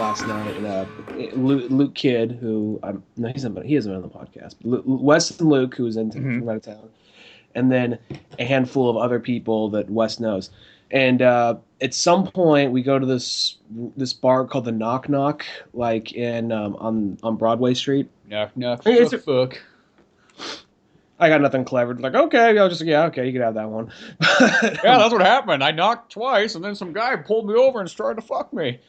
last night, and Luke Kidd, who no, he hasn't been on the podcast. But Wes and Luke, who was in from out of town, and then a handful of other people that Wes knows. And at some point, we go to this bar called the Knock Knock, like in on Broadway Street. Knock knock. Fuck. I got nothing clever. Like, okay, okay, you can have that one. Yeah, that's what happened. I knocked twice, and then some guy pulled me over and started to fuck me.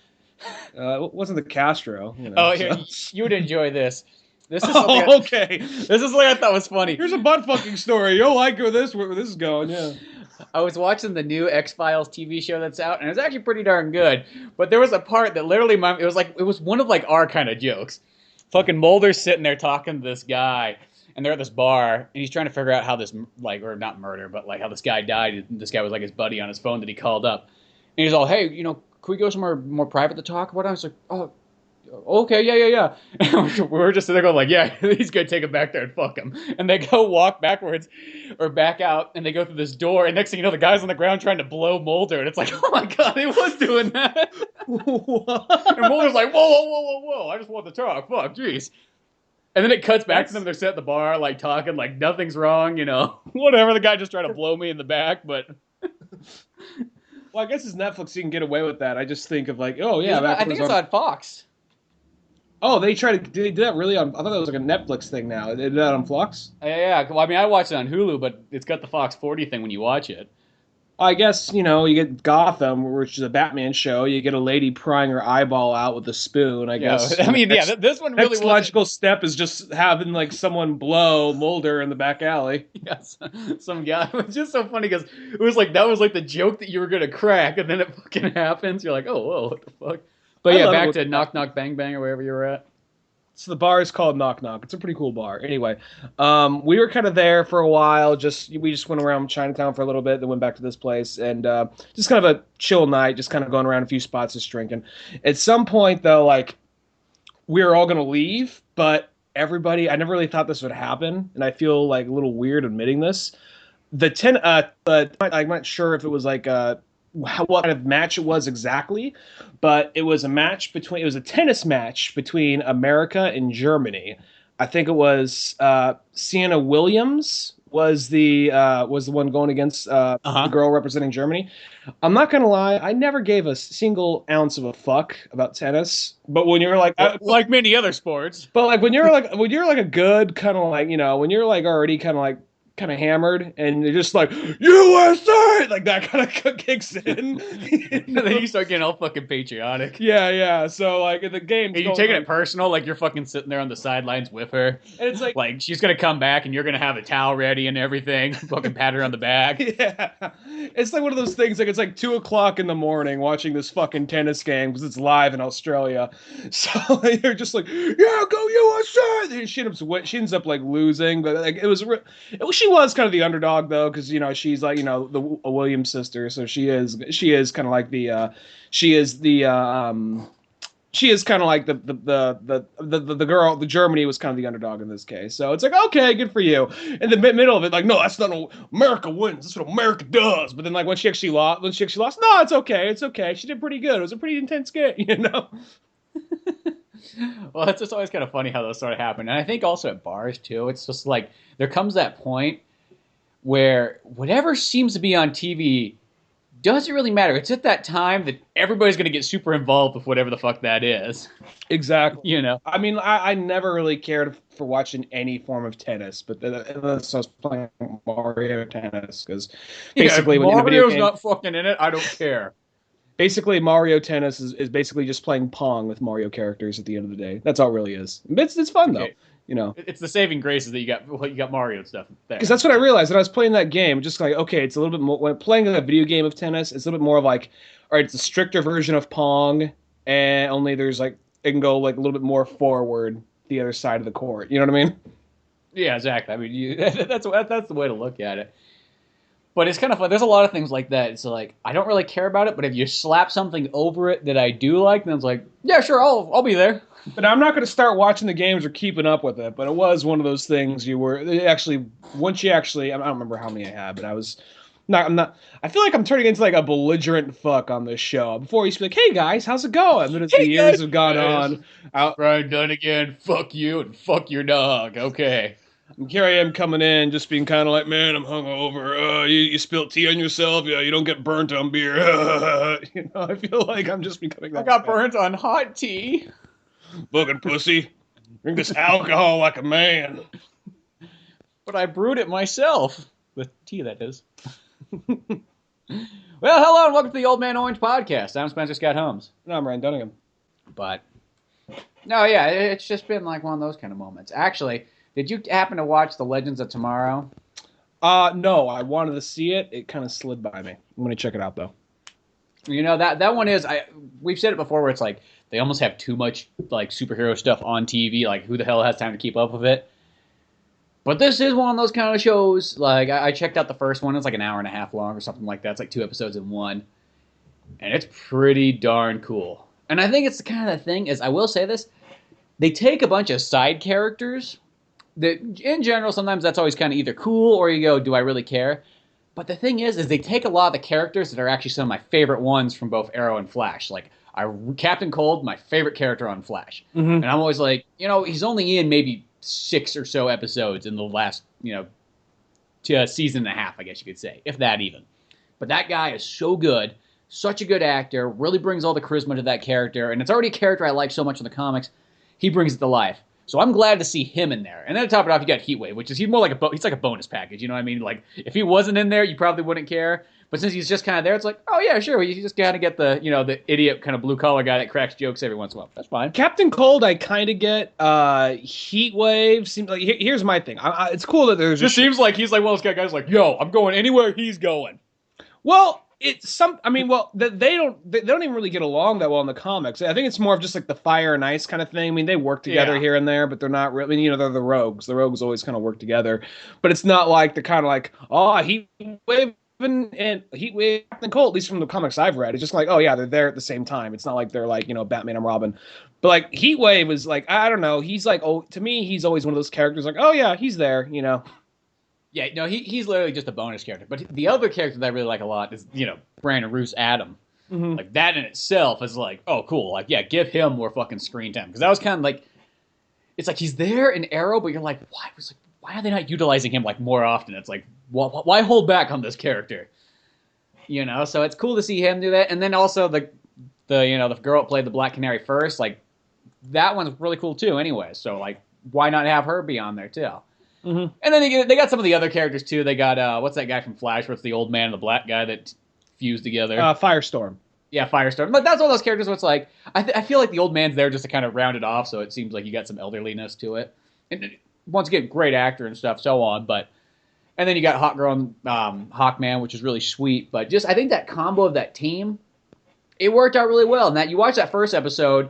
It wasn't the Castro. Here, you would enjoy this. This is okay. This is something I thought was funny. Here's a butt fucking story. You'll like where this is going. Yeah. I was watching the new X-Files TV show that's out, and it was actually pretty darn good. But there was a part that literally, it was one of like our kind of jokes. Fucking Mulder's sitting there talking to this guy. And they're at this bar, and he's trying to figure out how this, like, or not murder, but like how this guy died. This guy was like his buddy on his phone that he called up. And he's all, hey, can we go somewhere more private to talk about it? I was like, oh, okay, yeah. And we were just sitting there going like, yeah, he's going to take him back there and fuck him. And they go walk backwards or back out, and they go through this door, and next thing you know, the guy's on the ground trying to blow Mulder. And it's like, oh my God, he was doing that. What? And Mulder's like, whoa, I just want to talk. Fuck, jeez. And then it cuts back to them. They're sitting at the bar, like, talking, like, nothing's wrong, Whatever, the guy just tried to blow me in the back, but... Well, I guess it's Netflix, you can get away with that. I just think of, like, oh, yeah. I think it's on Fox. Oh, they did that really on... I thought that was like a Netflix thing now. They did that on Fox? Yeah. Well, I mean, I watched it on Hulu, but it's got the Fox 40 thing when you watch it. I guess, you get Gotham, which is a Batman show. You get a lady prying her eyeball out with a spoon, I guess. I mean, this one really was... Next logical step is just having, like, someone blow Mulder in the back alley. Yes, some guy. It was just so funny because it was like, that was like the joke that you were going to crack, and then it fucking happens. You're like, oh, whoa, what the fuck? But yeah, back to Knock Knock Bang Bang or wherever you were at. So the bar is called Knock Knock. It's a pretty cool bar. Anyway, we were kind of there for a while. We just went around Chinatown for a little bit, then went back to this place, and just kind of a chill night, just kind of going around a few spots, just drinking. At some point, though, like, we were all going to leave, but everybody, I never really thought this would happen, and I feel like a little weird admitting this. I'm not sure if it was like what kind of match it was exactly, but it was a tennis match between America and Germany. I think it was Sienna Williams was the one going against the girl representing Germany. I'm not gonna lie, I never gave a single ounce of a fuck about tennis. But when you're like many other sports, but like when you're like a good kind of like when you're like already kind of hammered, and they're just like, USA! Like, that kind of kicks in. And then you start getting all fucking patriotic. Yeah. So, like, in the game... Are you taking it personal? Like, you're fucking sitting there on the sidelines with her? And it's like... she's gonna come back, and you're gonna have a towel ready and everything. Fucking pat her on the back. Yeah. It's like one of those things, like, it's like 2 o'clock in the morning watching this fucking tennis game, because it's live in Australia. So, you're just like, yeah, go USA! And she ends up, like, losing, but, like, she was kind of the underdog, though, because she's like a Williams sister, so she is kind of like the girl. The Germany was kind of the underdog in this case, so it's like, okay, good for you. In the middle of it, like, no, that's not what America wins. That's what America does. But then, like, when she actually lost, no, it's okay. She did pretty good. It was a pretty intense game, Well, it's just always kind of funny how those sort of happen. And I think also at bars, too, it's just like there comes that point where whatever seems to be on TV doesn't really matter. It's at that time that everybody's going to get super involved with whatever the fuck that is. Exactly. I mean, I never really cared for watching any form of tennis, but unless I was playing Mario Tennis, because basically when Mario's not fucking in it, I don't care. Basically, Mario Tennis is basically just playing Pong with Mario characters at the end of the day. That's all it really is. It's fun, though. It's the saving grace is that you got Mario and stuff there. Because that's what I realized when I was playing that game. Just like, okay, it's a little bit more, when playing a video game of tennis, it's a little bit more of like, all right, it's a stricter version of Pong, and only there's like, it can go like a little bit more forward the other side of the court. You know what I mean? Yeah, exactly. I mean, that's the way to look at it. But it's kind of fun. There's a lot of things like that. It's like, I don't really care about it, but if you slap something over it that I do like, then it's like, yeah, sure, I'll be there. But I'm not going to start watching the games or keeping up with it. But it was one of those things I don't remember how many I had, but I'm not. I feel like I'm turning into like a belligerent fuck on this show. Before I used to be like, "Hey guys, how's it going?" And then as the Hey years guys, have gone this on, is Brian Dunigan. Fuck you and fuck your dog. Okay. here I am coming in, just being kind of like, "Man, I'm hungover. You spilt tea on yourself. Yeah, you don't get burnt on beer." I feel like I'm just becoming I that got guy. burnt on hot tea. Fucking pussy. Drink this alcohol like a man. But I brewed it myself. With tea, that is. Well, hello and welcome to the Old Man Orange podcast. I'm Spencer Scott Holmes. No, I'm Ryan Dunningham. But, no, yeah, it's just been like one of those kind of moments. Actually, did you happen to watch The Legends of Tomorrow? No, I wanted to see it. It kind of slid by me. I'm gonna check it out though. You know, that one is, we've said it before where it's like, they almost have too much like superhero stuff on TV. Like, who the hell has time to keep up with it? But this is one of those kind of shows. Like, I checked out the first one. It's like an hour and a half long or something like that. It's like 2 episodes in one. And it's pretty darn cool. And I think it's the kind of thing, is I will say this, they take a bunch of side characters that, in general, sometimes that's always kind of either cool or you go, do I really care? But the thing is they take a lot of the characters that are actually some of my favorite ones from both Arrow and Flash. Like, Captain Cold, my favorite character on Flash. Mm-hmm. And I'm always like, he's only in maybe 6 or so episodes in the last, season and a half, I guess you could say, if that even. But that guy is so good, such a good actor, really brings all the charisma to that character, and it's already a character I like so much in the comics. He brings it to life. So I'm glad to see him in there. And then to top it off, you got Heatwave, which is he's more like he's like a bonus package. You know what I mean? Like, if he wasn't in there, you probably wouldn't care. But since he's just kind of there, it's like, oh yeah, sure. You just kind of get the idiot kind of blue collar guy that cracks jokes every once in a while. That's fine. Captain Cold, I kind of get. Heatwave seems like here's my thing. It's cool that there's. Just seems like he's like one of those guys like, yo, I'm going anywhere he's going. Well, it's some. I mean, well, they don't even really get along that well in the comics. I think it's more of just like the fire and ice kind of thing. I mean, they work together here and there, but they're not really. I mean, they're the rogues. The rogues always kind of work together, but it's not like the kind of like, oh, Heatwave and Heatwave and Colt, at least from the comics I've read. It's just like, oh yeah, they're there at the same time. It's not like they're like, Batman and Robin. But like Heatwave is like, I don't know. He's like, oh, to me, he's always one of those characters like, oh yeah, he's there, Yeah, no, he's literally just a bonus character. But the other character that I really like a lot is, Brandon Roos Adam. Mm-hmm. Like, that in itself is like, oh, cool. Like, yeah, give him more fucking screen time. Because that was kind of like, it's like he's there in Arrow, but you're like, why are they not utilizing him like more often? It's like, why hold back on this character? So it's cool to see him do that. And then also the girl that played the Black Canary first, like, that one's really cool too anyway. So, like, why not have her be on there too? Mm-hmm. And then they got some of the other characters too. They got what's that guy from Flash? Where it's the old man and the black guy that fused together. Firestorm. Yeah, Firestorm. But that's one of those characters where it's like I feel like the old man's there just to kind of round it off, so it seems like you got some elderliness to it. And once again, great actor and stuff, so on. And then you got Hot Girl and Hawkman, which is really sweet. But just I think that combo of that team, it worked out really well. And that you watch that first episode.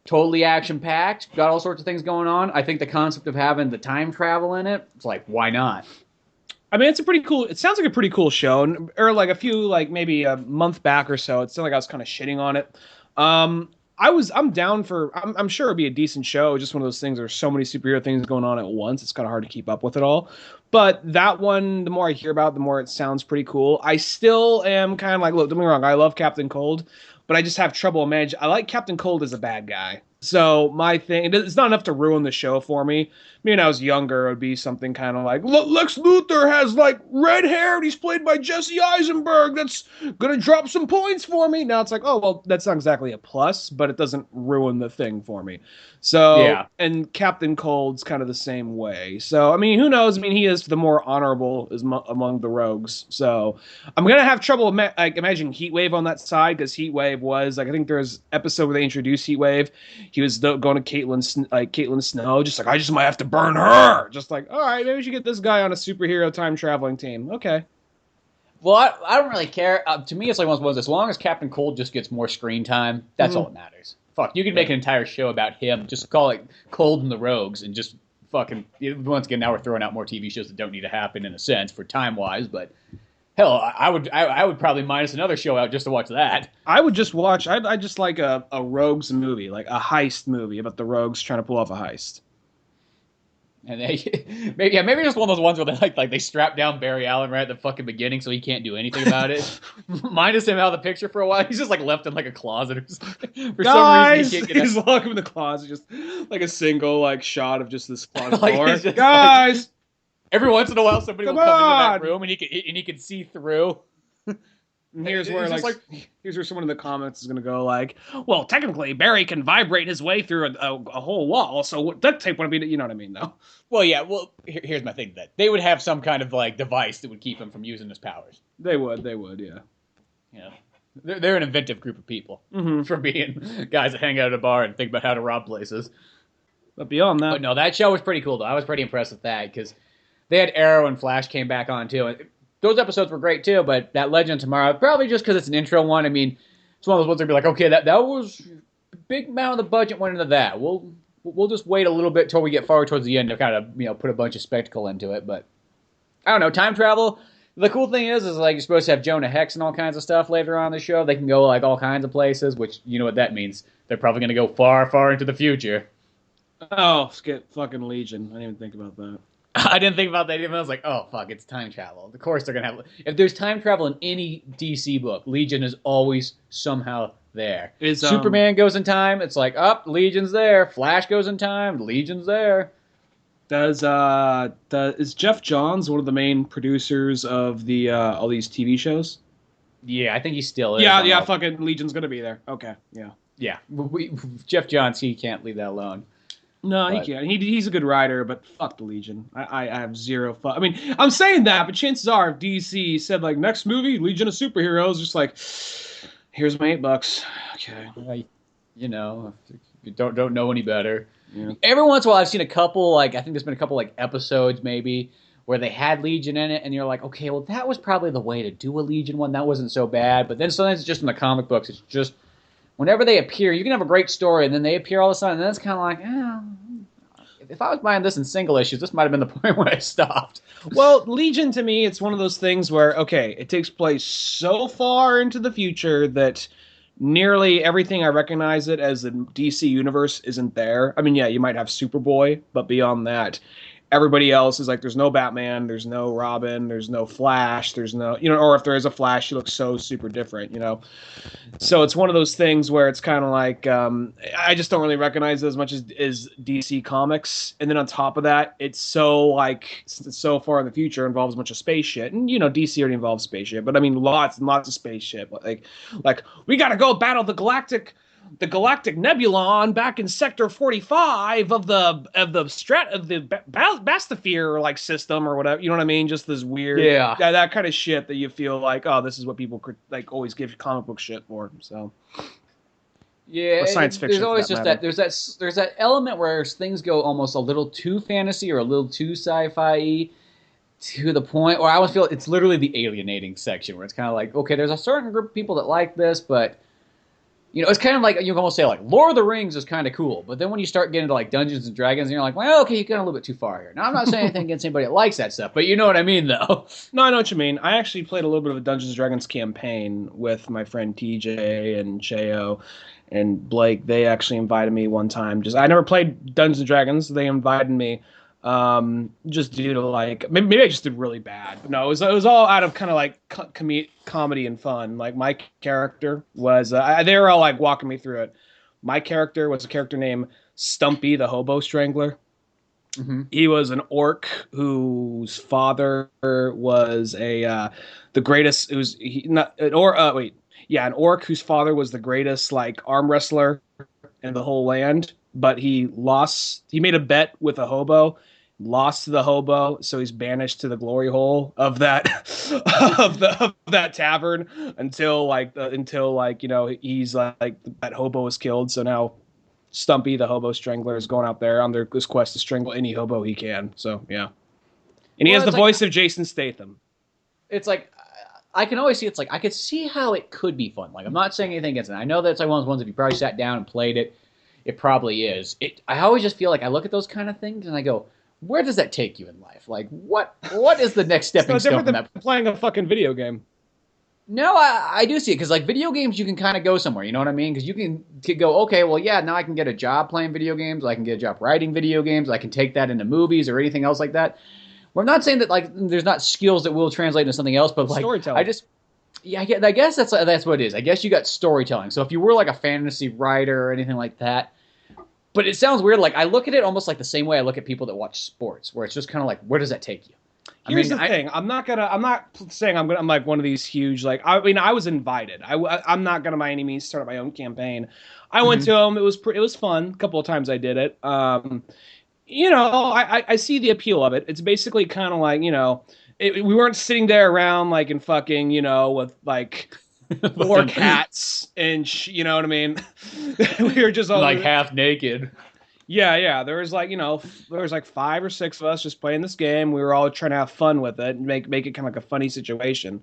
Totally action-packed, got all sorts of things going on. I think the concept of having the time travel in it, it's like, why not? I mean, it sounds like a pretty cool show. Or like maybe a month back or so, it sounded like I was kind of shitting on it. I'm down for, I'm sure it'd be a decent show. Just one of those things, there's so many superhero things going on at once. It's kind of hard to keep up with it all. But that one, the more I hear about it, the more it sounds pretty cool. I still am kind of like, look, don't get me wrong, I love Captain Cold. But I just have trouble imagining. I like Captain Cold as a bad guy. So my thing, it's not enough to ruin the show for me. When I was younger, it would be something kind of like, Lex Luthor has like red hair and he's played by Jesse Eisenberg. That's going to drop some points for me. Now it's like, oh, well, that's not exactly a plus, but it doesn't ruin the thing for me. So, yeah. And Captain Cold's kind of the same way. So, I mean, who knows? I mean, he is the more honorable among the rogues. So I'm going to have trouble imagining Heatwave on that side because Heatwave was, like, I think there's an episode where they introduced Heatwave. He was going to Caitlin Snow, just like, I just might have to burn her. Just like, all right, maybe we should get this guy on a superhero time traveling team. Okay. Well, I don't really care. To me, it's like one of those, as long as Captain Cold just gets more screen time, that's all that matters. Fuck, you could make an entire show about him. Just call it Cold and the Rogues, and just fucking. Once again, now we're throwing out more TV shows that don't need to happen in a sense for time wise, but. Hell, I would probably minus another show out just to watch that. I would just watch. I just like a rogues movie, like a heist movie about the rogues trying to pull off a heist. And maybe just one of those ones where they strap down Barry Allen right at the fucking beginning so he can't do anything about it. Minus him out of the picture for a while. He's just like left in like a closet or something. For some reason he can't get out. He's locked in the closet, just like a single like shot of just this closet Like, door. he's just, Guys, like, every once in a while somebody will come come into on! that room and he can see through. And here's where It's like here's where someone in the comments is gonna go like, well, technically Barry can vibrate his way through a whole wall, so duct tape would be, you know what I mean, though. Well, yeah. Well, here's my thing: that they would have some kind of like device that would keep him from using his powers. They would, yeah. Yeah, they're an inventive group of people for being guys that hang out at a bar and think about how to rob places. But beyond that, But no, that show was pretty cool though. I was pretty impressed with that because they had Arrow and Flash came back on too. And those episodes were great too. But that Legend of Tomorrow, probably just because it's an intro one. I mean, it's one of those ones that'd be like, okay, that was a big amount of the budget went into that. We'll just wait a little bit till we get far towards the end to kind of put a bunch of spectacle into it. But I don't know, time travel. The cool thing is like you're supposed to have Jonah Hex and all kinds of stuff later on in the show. They can go like all kinds of places, which you know what that means. They're probably going to go far, far into the future. oh, skip fucking Legion. I didn't even think about that. I didn't think about that even. I was like, oh, fuck, it's time travel. Of course they're going to have... If there's time travel in any DC book, Legion is always somehow there. Superman goes in time, it's like, Legion's there. Flash goes in time, Legion's there. Is Jeff Johns one of the main producers of the all these TV shows? Yeah, I think he still is. Yeah, fucking Legion's going to be there. Okay, yeah. Yeah, Jeff Johns, he can't leave that alone. No, he can't. He's a good writer, but fuck the Legion. I have zero fuck. I mean, I'm saying that, but chances are, if DC said like next movie, Legion of Superheroes, just like, here's my $8. Okay. You know, you don't know any better. Yeah. Every once in a while, I've seen a couple. Like I think there's been a couple like episodes maybe where they had Legion in it, and you're like, okay, well that was probably the way to do a Legion one. That wasn't so bad. But then sometimes it's just in the comic books. It's just whenever they appear, you can have a great story, and then they appear all of a sudden, and then it's kind of like, if I was buying this in single issues, this might have been the point where I stopped. Well, Legion to me, it's one of those things where, okay, it takes place so far into the future that nearly everything I recognize it as the DC universe isn't there. I mean, yeah, you might have Superboy, but beyond that, everybody else is like, there's no Batman, there's no Robin, there's no Flash, there's no, or if there is a Flash, he looks so super different, So it's one of those things where it's kind of like, I just don't really recognize it as much as DC Comics. And then on top of that, it's so far in the future, involves a bunch of space shit. And, DC already involves space shit, but I mean, lots and lots of space shit. Like we got to go battle the Galactic Nebulon back in Sector 45 of the Bathysphere like system or whatever. You know what I mean? Just this weird, that kind of shit that you feel like, oh, this is what people like always give comic book shit for. So yeah, science fiction. There's always just that. There's that element where things go almost a little too fantasy or a little too sci-fi. To the point where I always feel it's literally the alienating section where it's kind of like, okay, there's a certain group of people that like this, but it's kind of like, you can almost say like Lord of the Rings is kind of cool, but then when you start getting into like Dungeons and Dragons, and you're like, well, okay, you're going a little bit too far here. Now, I'm not saying anything against anybody that likes that stuff, but you know what I mean, though. No, I know what you mean. I actually played a little bit of a Dungeons and Dragons campaign with my friend TJ and Cheo and Blake. They actually invited me one time. I never played Dungeons and Dragons. They invited me. Just due to like maybe I just did really bad. No, it was all out of kind of like comedy and fun. Like my character was they were all like walking me through it. My character was a character named Stumpy the Hobo Strangler. Mm-hmm. He was an orc whose father was the greatest. It was an orc whose father was the greatest like arm wrestler in the whole land. But he made a bet with a hobo, lost to the hobo, so he's banished to the glory hole of that of that tavern until he's like that hobo was killed. So now Stumpy the Hobo Strangler is going out there on this quest to strangle any hobo he can. So yeah, and he has the voice of Jason Statham. It's like I can always see it's like I could see how it could be fun. Like I'm not saying anything against it. I know that's like one of those ones if you probably sat down and played it. It probably is. I always just feel like I look at those kind of things and I go, where does that take you in life? Like, what is the next stepping stone from that? Playing a fucking video game. No, I do see it because like video games, you can kind of go somewhere. You know what I mean? Because could go, okay, well, yeah, now I can get a job playing video games. I can get a job writing video games. I can take that into movies or anything else like that. Well, I'm not saying that like there's not skills that will translate into something else, but like I Storytelling. just yeah, I guess that's what it is. I guess you got storytelling. So if you were like a fantasy writer or anything like that, but it sounds weird. Like I look at it almost like the same way I look at people that watch sports, where it's just kind of like, where does that take you? I Here's mean, the thing. I'm not saying I'm like one of these huge, like, I mean, I was invited. I'm not gonna by any means start my own campaign. I went Mhm. to them. It was fun. A couple of times I did it. You know, I see the appeal of it. It's basically kind of like, you know, we weren't sitting there around like in fucking, you know, with like four cats and you know what I mean. We were just all like half naked. yeah, yeah. There was like, you know, there was like five or six of us just playing this game. We were all trying to have fun with it and make it kind of like a funny situation.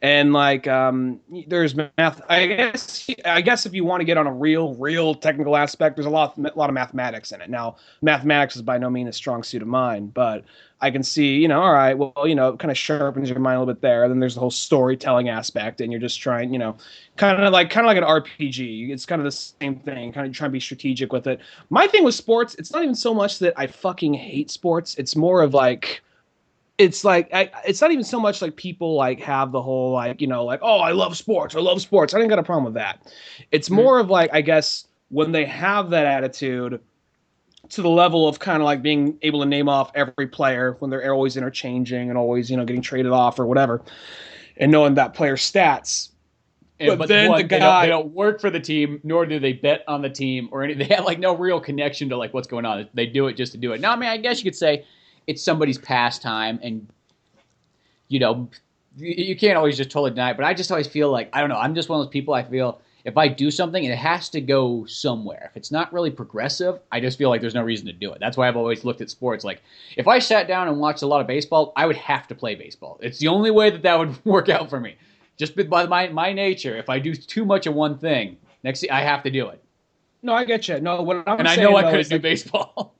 And like there's math. I guess if you want to get on a real technical aspect, there's a lot of mathematics in it. Now, mathematics is by no means a strong suit of mine, but I can see, you know, all right, well, you know, it kind of sharpens your mind a little bit there. And then there's the whole storytelling aspect, and you're just trying, you know, kind of like an RPG. It's kind of the same thing, kind of trying to be strategic with it. My thing with sports, it's not even so much that I fucking hate sports. It's more of like it's not even so much like people like have the whole like, you know, like, oh, I love sports. I love sports. I didn't got a problem with that. It's Mhm. more of like, I guess when they have that attitude to the level of kind of like being able to name off every player when they're always interchanging and always, you know, getting traded off or whatever, and knowing that player's stats. And But but then the one, they guy, don't work for the team, nor do they bet on the team or any. They have like no real connection to like what's going on. They do it just to do it. Now, I mean, I guess you could say it's somebody's pastime, and you know, you can't always just totally deny it. But I just always feel like I don't know. I'm just one of those people. I feel if I do something, it has to go somewhere. If it's not really progressive, I just feel like there's no reason to do it. That's why I've always looked at sports. Like if I sat down and watched a lot of baseball, I would have to play baseball. It's the only way that that would work out for me. Just by my nature, if I do too much of one thing, next I have to do it. no, I get you. No, what I'm And I know saying I though couldn't is do like, baseball.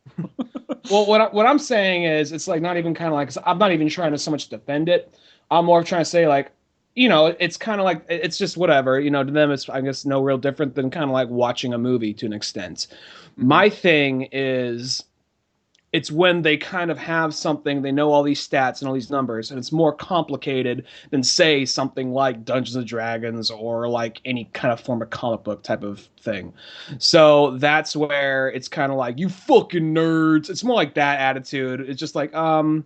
well, what I'm saying is, it's like not even kind of like, I'm not even trying to so much defend it. I'm more trying to say like, you know, it's kind of like it's just whatever. You know, to them, it's I guess no real different than kind of like watching a movie to an extent. Hmm. My thing is it's when they kind of have something, they know all these stats and all these numbers, and it's more complicated than, say, something like Dungeons and Dragons or like any kind of form of comic book type of thing. So that's where it's kind of like, you fucking nerds. It's more like that attitude. It's just like, do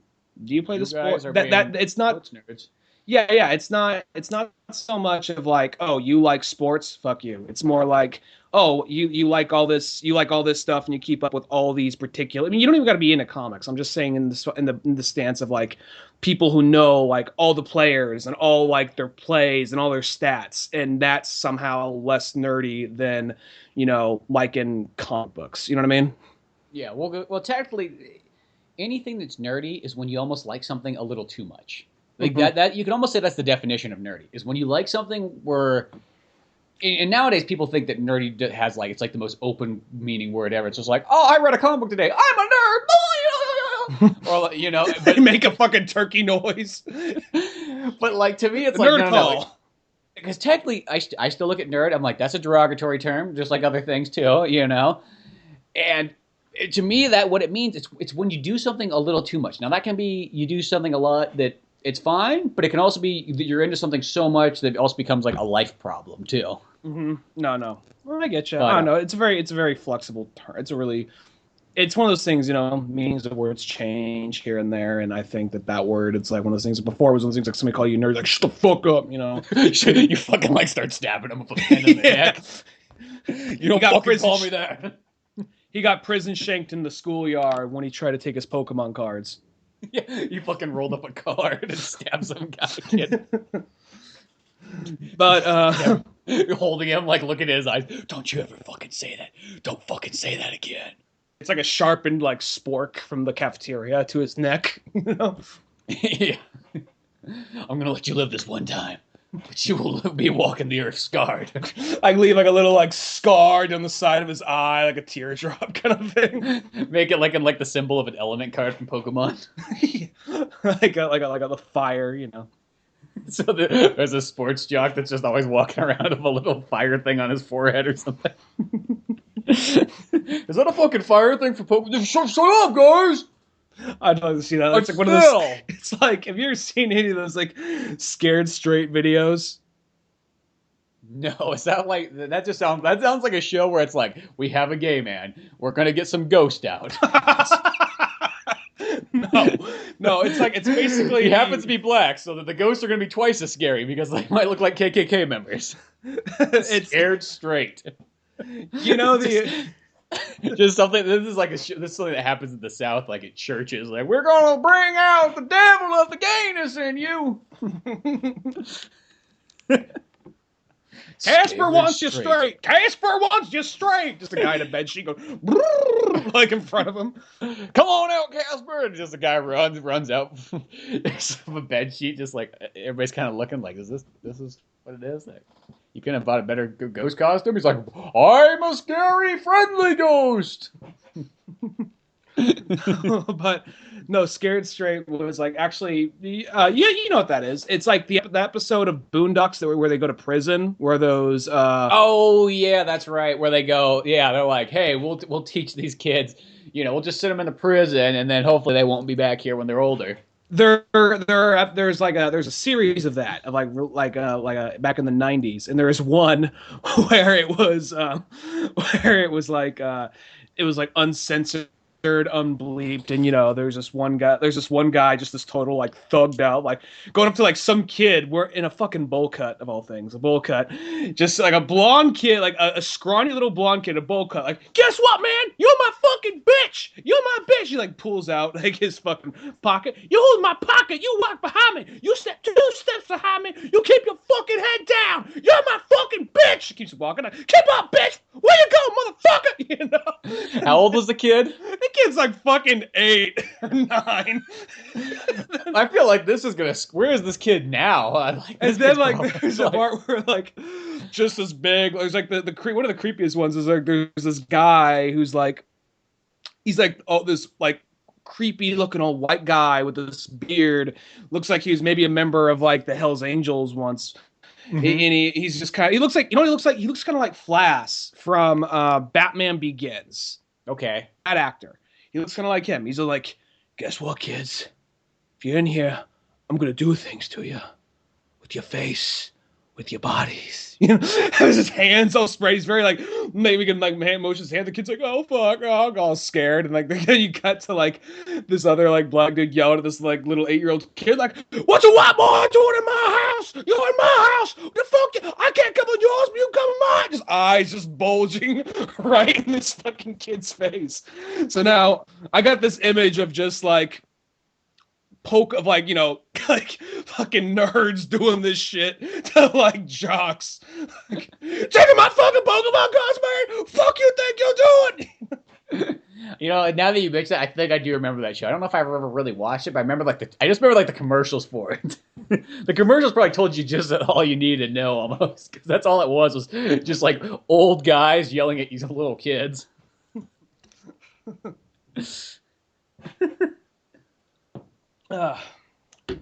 you play the You sport? guys are That being it's not sports nerds. yeah, yeah, it's not so much of like, oh, you like sports, fuck you. It's more like, oh, you like all this stuff and you keep up with all these particular. I mean, you don't even got to be into comics. I'm just saying in the stance of like people who know like all the players and all like their plays and all their stats, and that's somehow less nerdy than, you know, like in comic books. You know what I mean? Yeah, well, technically, anything that's nerdy is when you almost like something a little too much. Like Hmm. that you can almost say that's the definition of nerdy is when you like something where. And nowadays, people think that nerdy has like it's like the most open meaning word ever. It's just like, oh, I read a comic book today. I'm a nerd, or you know, They make a fucking turkey noise. but like to me, it's like Nerd no, call. because technically, I still look at nerd. I'm like that's a derogatory term, just like other things too, you know. And to me, that what it means it's when you do something a little too much. Now that can be you do something a lot that it's fine, but it can also be that you're into something so much that it also becomes like a life problem too. No, no. Well, I get you. I But don't know. It's a very flexible term. It's one of those things, you know, meanings of words change here and there, and I think that word, it's like one of those things. Before it was one of those things like somebody call you nerd, like shut the fuck up, you know. you fucking like start stabbing him with a pen in the Yeah. neck. You He don't got fucking prison. call me that. He got prison shanked in the schoolyard when he tried to take his Pokemon cards. Yeah, you fucking rolled up a card and stabbed some guy kid. But Yeah, you're holding him like look at his eyes. Don't you ever fucking say that. Don't fucking say that again. it's like a sharpened like spork from the cafeteria to his neck. You know, Yeah. I'm gonna let you live this one time, but you will be walking the earth scarred. I leave like a little like scar down the side of his eye, like a teardrop kind of thing. Make it like the symbol of an element card from Pokemon. like the fire, you know. So there's a sports jock that's just always walking around with a little fire thing on his forehead or something. Is that a fucking fire thing for Pokemon? Shut up, guys! I'd love to see that. It's like one of those. It's like, have you ever seen any of those like scared straight videos? No, is that like that? Just sounds that sounds like a show where it's like we have a gay man, we're gonna get some ghost out. No, it's basically he happens to be black, so that the ghosts are gonna be twice as scary because they might look like KKK members. It's scared straight. You know the. Just something. This is like this is something that happens in the South, like at churches. Like we're gonna bring out the devil of the gayness in you. Casper wants you straight. Casper wants you straight. Just a guy in a bed sheet goes like in front of him. Come on out, Casper! And just a guy runs out from a bed sheet. Just like everybody's kind of looking like, is this what it is? Like, you couldn't have bought a better ghost costume. He's like, I'm a scary, friendly ghost. But no, Scared Straight was like actually, yeah, you know what that is. It's like the episode of Boondocks where they go to prison, where those. Oh yeah, that's right. Where they go, yeah, they're like, hey, we'll teach these kids. You know, we'll just send them into prison, and then hopefully they won't be back here when they're older. There's a series of that of like back in the 90s, and there's one where it was like uncensored, unbleeped, and you know there's this one guy just this total like thugged out, like going up to like some kid, we're in a fucking bowl cut of all things, a bowl cut, just like a blonde kid, like a scrawny little blonde kid, a bowl cut, like, guess what, man, you're my fucking bitch, he like pulls out like his fucking pocket, you hold my pocket, you walk behind me, you step 2 steps behind me, you keep your fucking head down, you're my fucking bitch. She keeps walking, keep up, bitch, where you go, motherfucker. You know, how old was the kid? The kid's like fucking 8 or 9. I feel like this is gonna. Where is this kid now? Like, and then like there's a part where like just as big. There's like the one of the creepiest ones is like there's this guy who's like he's like this like creepy looking old white guy with this beard. Looks like he was maybe a member of like the Hell's Angels once. Mm-hmm. And he's just kind of he looks like, you know what he looks like? He looks kind of like Flash from Batman Begins. Okay. That actor. He looks kind of like him. He's like, guess what, kids? If you're in here, I'm going to do things to you. With your face. With your bodies. You know? Has his hands all sprayed. He's very like, maybe we can like hand motion his hand. The kid's like, oh, fuck. Oh, I'm all scared. And like, then you cut to like this other like black dude yelling at this like little 8-year-old kid like, what's a white boy doing in my house? You're in my house. The fuck? I can't come in yours, but you come in mine. Just eyes just bulging right in this fucking kid's face. So now I got this image of just like poke of like, you know, like fucking nerds doing this shit to like jocks. Like, taking my fucking Pokemon cards, man. Fuck you think you're doing? You know, now that you mention it, I think I do remember that show. I don't know if I've ever really watched it, but I just remember like the commercials for it. The commercials probably told you just all you needed to know almost, because that's all it was just like old guys yelling at these little kids. That's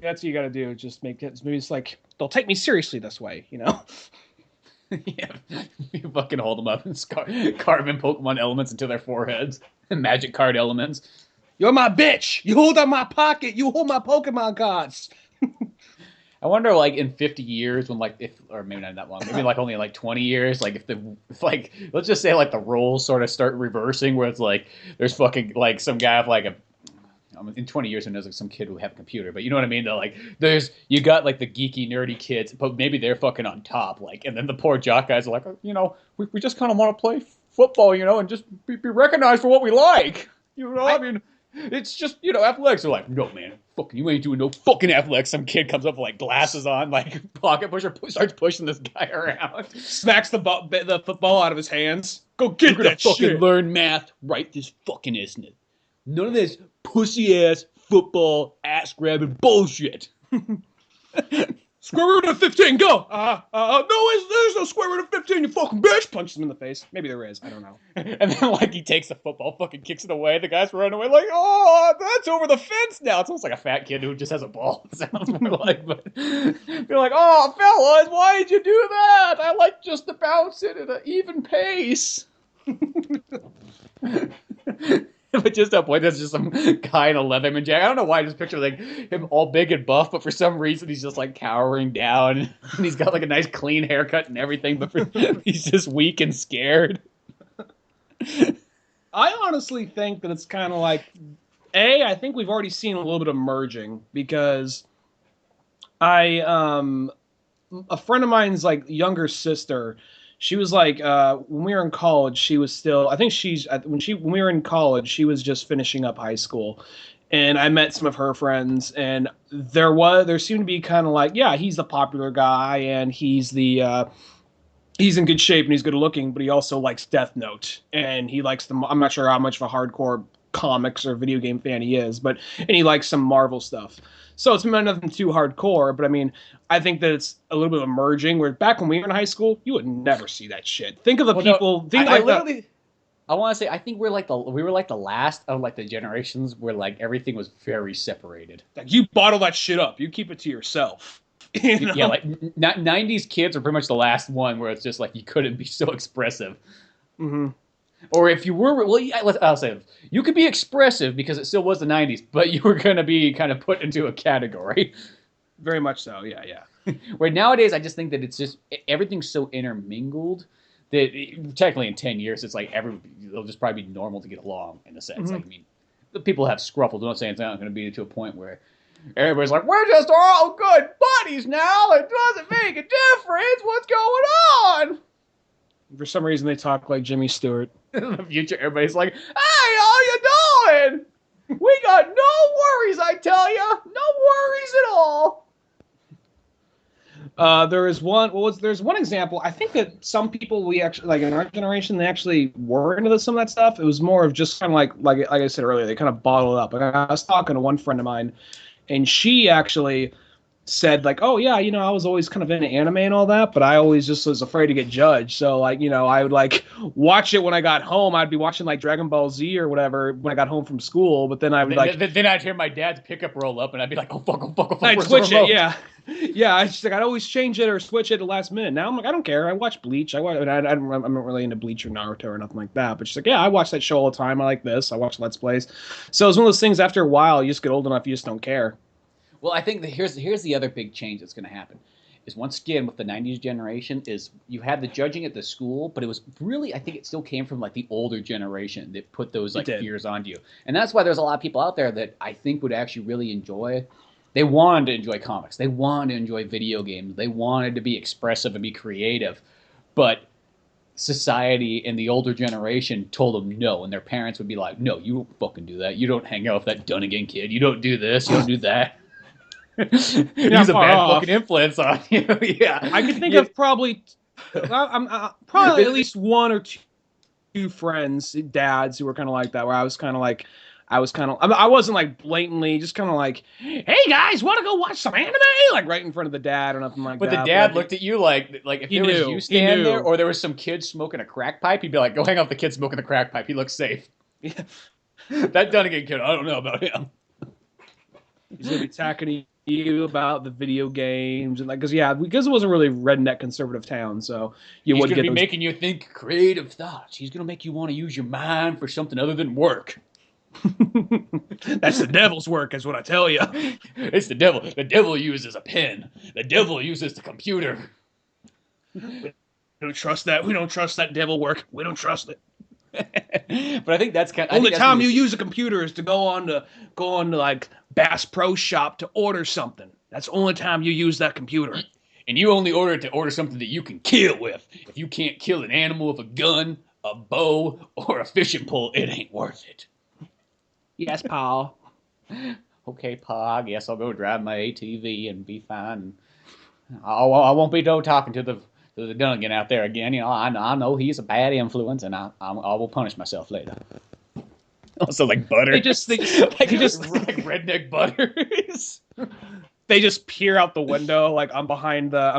what you gotta do. Just make it. Maybe it's like they'll take me seriously this way, you know. Yeah, you fucking hold them up and carve in Pokemon elements into their foreheads, magic card elements. You're my bitch. You hold on my pocket. You hold my Pokemon cards. I wonder, like, in 50 years, when, like, or maybe not that long, maybe, like, only, like, 20 years, like, if let's just say, like, the roles sort of start reversing, where it's, like, there's fucking, like, some guy with, like, in 20 years, who knows, like, some kid will have a computer, but you know what I mean? They're, like, you got, like, the geeky, nerdy kids, but maybe they're fucking on top, like, and then the poor jock guys are like, you know, we just kind of want to play football, you know, and just be recognized for what we like, you know, I mean... It's just, you know, athletics are like, no, man, fucking, you ain't doing no fucking athletics. Some kid comes up with, like, glasses on, like, pocket pusher, starts pushing this guy around. Smacks the football out of his hands. Go get that shit. Fucking learn math right this fucking instant. None of this pussy-ass football ass-grabbing bullshit. Square root of 15, go! No, there's no square root of 15, you fucking bitch! Punches him in the face. Maybe there is, I don't know. And then, like, he takes the football, fucking kicks it away, the guy's running away, like, oh, that's over the fence now. It's almost like a fat kid who just has a ball, it sounds more like, but you're like, oh, fellas, why did you do that? I like just to bounce it at an even pace. But just that point, that's just some guy in a Leatherman jacket. I don't know why I just picture like him all big and buff, but for some reason he's just like cowering down, and he's got like a nice clean haircut and everything, but he's just weak and scared. I honestly think that it's kind of like, I think we've already seen a little bit of merging, because a friend of mine's like younger sister, she was like, when we were in college, she was still, I think when we were in college, she was just finishing up high school. And I met some of her friends, and there seemed to be kind of like, yeah, he's the popular guy, and he's in good shape and he's good looking, but he also likes Death Note, and he likes I'm not sure how much of a hardcore comics or video game fan he is, and he likes some Marvel stuff. So it's nothing too hardcore, but I mean, I think that it's a little bit of merging, where back when we were in high school, you would never see that shit. Think of the people. No, I want to say, I think we were like the last of like the generations where like everything was very separated. Like, you bottle that shit up. You keep it to yourself. You know? Yeah, like 90s kids are pretty much the last one where it's just like you couldn't be so expressive. Mm-hmm. Or if you were, well, I'll say, you could be expressive because it still was the 90s, but you were going to be kind of put into a category. Very much so, yeah. Where nowadays, I just think that it's just, everything's so intermingled that technically in 10 years, it's like it'll just probably be normal to get along in a sense. Mm-hmm. Like, I mean, the people have scruffles. Don't say it's not going to be to a point where everybody's like, we're just all good buddies now. It doesn't make a difference. What's going on? For some reason, they talk like Jimmy Stewart. In the future, everybody's like, hey, how you doing? We got no worries, I tell you. No worries at all. There's one example. I think that some people, we actually, like in our generation, they actually were into some of that stuff. It was more of just kind of like I said earlier, they kind of bottled it up. Like, I was talking to one friend of mine, and she actually said like, oh yeah, I was always kind of into anime and all that, but I always just was afraid to get judged. So like, I would like watch it when I got home. I'd be watching like Dragon Ball Z or whatever when I got home from school, but then I would then I'd hear my dad's pickup roll up, and I'd be like, oh fuck. I'd switch it, yeah. I just like, I'd always change it or switch it at the last minute. Now I'm like, I don't care. I watch Bleach. I'm not really into Bleach or Naruto or nothing like that. But she's like, yeah, I watch that show all the time. I like this. I watch Let's Plays. So it's one of those things. After a while, you just get old enough, you just don't care. Well, I think that here's the other big change that's going to happen. Is once again with the 90s generation, is you had the judging at the school, but it was really, I think it still came from like the older generation that put those like fears onto you. And that's why there's a lot of people out there that I think would actually really enjoy. They wanted to enjoy comics. They wanted to enjoy video games. They wanted to be expressive and be creative. But society and the older generation told them no, and their parents would be like, no, you don't fucking do that. You don't hang out with that Dunigan kid. You don't do this. You don't do that. He's a bad fucking influence on you. Yeah, I can think of probably at least one or two friends, dads, who were kind of like that. Where I wasn't like blatantly, just kind of like, hey guys, want to go watch some anime? Like right in front of the dad or nothing like that. But the dad looked at you like if there was you standing there, or there was some kid smoking a crack pipe, he'd be like, go hang out with the kid smoking the crack pipe. He looks safe. Yeah. That Dunigan kid, I don't know about him. He's gonna be attacking you about the video games and like, because it wasn't really redneck conservative town, so he's gonna be making you think creative thoughts. He's gonna make you want to use your mind for something other than work. That's the devil's work, is what I tell you. It's the devil. The devil uses a pen. The devil uses the computer. We don't trust that. We don't trust that devil work. We don't trust it. But I think that's kind of... Only time you use a computer is to go on to like Bass Pro Shop to order something. That's the only time you use that computer. And you only order it to order something that you can kill with. If you can't kill an animal with a gun, a bow, or a fishing pole, it ain't worth it. Yes, Paul. Okay, Pa, I guess I'll go drive my ATV and be fine. I won't be talking to the Dunigan out there again. I know he's a bad influence, and I will punish myself later. Also, like butter. They just think like redneck butters. they just peer out the window, like I'm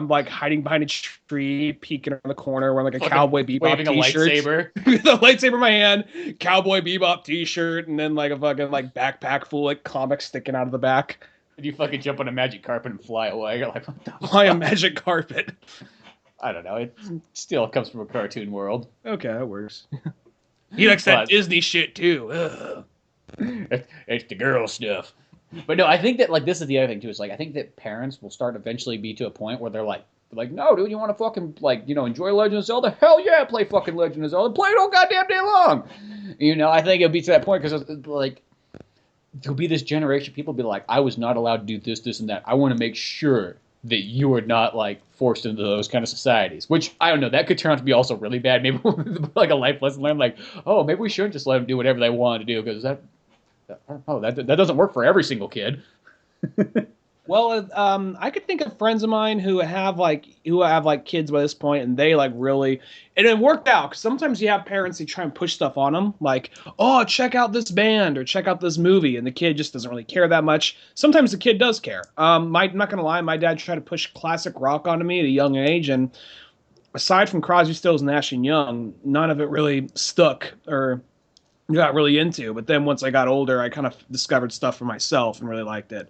like hiding behind a tree, peeking around the corner, wearing like a Fucking Cowboy Bebop waving a t-shirt, lightsaber. with a lightsaber in my hand, Cowboy Bebop t-shirt, and then like a fucking like backpack full of like comics sticking out of the back. And you fucking jump on a magic carpet and fly away. You're like, what the Why a fuck? magic carpet? I don't know. It still comes from a cartoon world. Okay, that works. He likes that But- Disney shit too. Ugh. It's the girl stuff. But no, I think that like this is the other thing too. Is like I think that parents will start eventually be to a point where they're like, no, dude, you want to fucking like enjoy Legend of Zelda? Hell yeah, play fucking Legend of Zelda. Play it all goddamn day long. I think it'll be to that point because like there'll be this generation. People will be like, I was not allowed to do this, this, and that. I want to make sure that you are not like forced into those kind of societies. Which I don't know. That could turn out to be also really bad. Maybe like a life lesson learned. Like, oh, maybe we shouldn't just let them do whatever they want to do because that doesn't work for every single kid. Well, I could think of friends of mine who have kids by this point, and they like really, and it worked out. Cause sometimes you have parents who try and push stuff on them, like, oh, check out this band or check out this movie, and the kid just doesn't really care that much. Sometimes the kid does care. I'm not gonna lie, my dad tried to push classic rock onto me at a young age, and aside from Crosby, Stills, Nash and Young, none of it really stuck or got really into. But then once I got older, I kind of discovered stuff for myself and really liked it.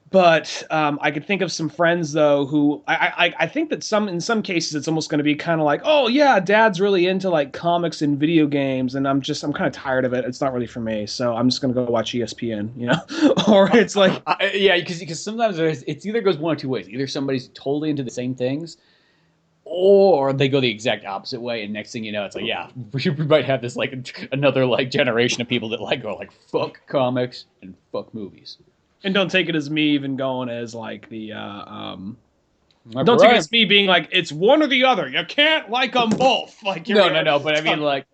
But I could think of some friends though who I think that in some cases it's almost going to be kind of like, oh yeah, dad's really into like comics and video games, and I'm kind of tired of it. It's not really for me, so I'm just going to go watch ESPN, or it's like yeah, because sometimes it's either goes one of two ways. Either somebody's totally into the same things, or they go the exact opposite way, and next thing you know, it's like, yeah, we might have this like another like generation of people that like go like fuck comics and fuck movies. And don't take it as me even going as like the don't Right. take it as me being like it's one or the other. You can't like them both. Like No. But I mean, like,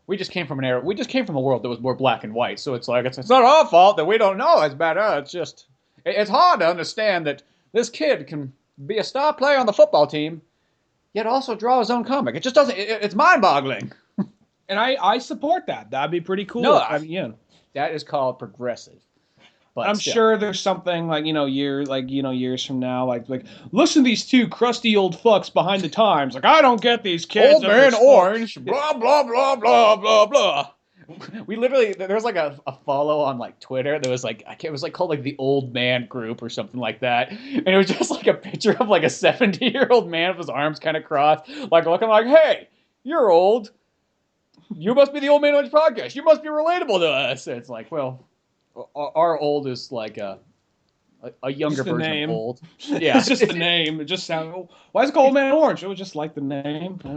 we just came from an era. We just came from a world that was more black and white. So it's like it's not our fault that we don't know it's better. It's just it's hard to understand that this kid can be a star player on the football team, yet also draw his own comic. It just doesn't. It's mind-boggling. And I support that. That'd be pretty cool. No, yeah. That is called progressive. But I'm still. sure there's something like years from now, like listen to these two crusty old fucks behind the times. Like I don't get these kids. Old Man Orange, blah blah blah blah blah blah. We literally there was like a follow on like Twitter. There was like it was like called like the Old Man Group or something like that, and it was just like a picture of like a 70-year-old man with his arms kind of crossed, like looking like, hey, you're old. You must be the Old Man Orange podcast. You must be relatable to us. And it's like, well. Our old is like a younger version name. of old. Yeah, it's just the name. It just sounds. Why is it called Old Man Orange? It was just like the name. I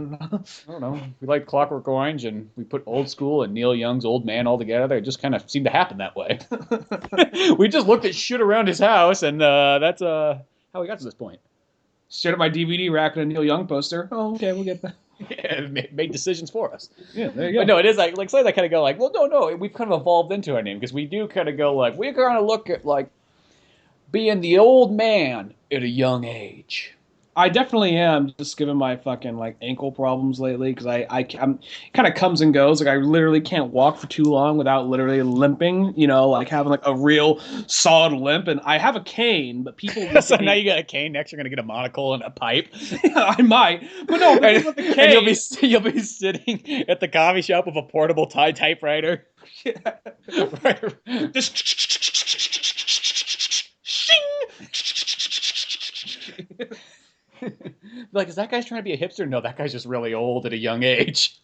don't know. We like Clockwork Orange, and we put old school and Neil Young's Old Man all together. It just kind of seemed to happen that way. We just looked at shit around his house, and that's how we got to this point. Stared at my DVD rack and a Neil Young poster. Oh, okay, we'll get that. Yeah, it made decisions for us. Yeah, there you go. But no, it is like sometimes I kind of go like, well, no, we've kind of evolved into our name because we do kind of go like we kind of look at like being the old man at a young age. I definitely am, just given my fucking like ankle problems lately, because I'm kind of comes and goes. Like I literally can't walk for too long without literally limping. Like having like a real solid limp. And I have a cane, but people. So now you got a cane. Next, you're gonna get a monocle and a pipe. Yeah, I might, but no. But with the cane, and you'll be sitting at the coffee shop with a portable typewriter. Yeah. Right. Just. Like, is that guy's trying to be a hipster? No, that guy's just really old at a young age.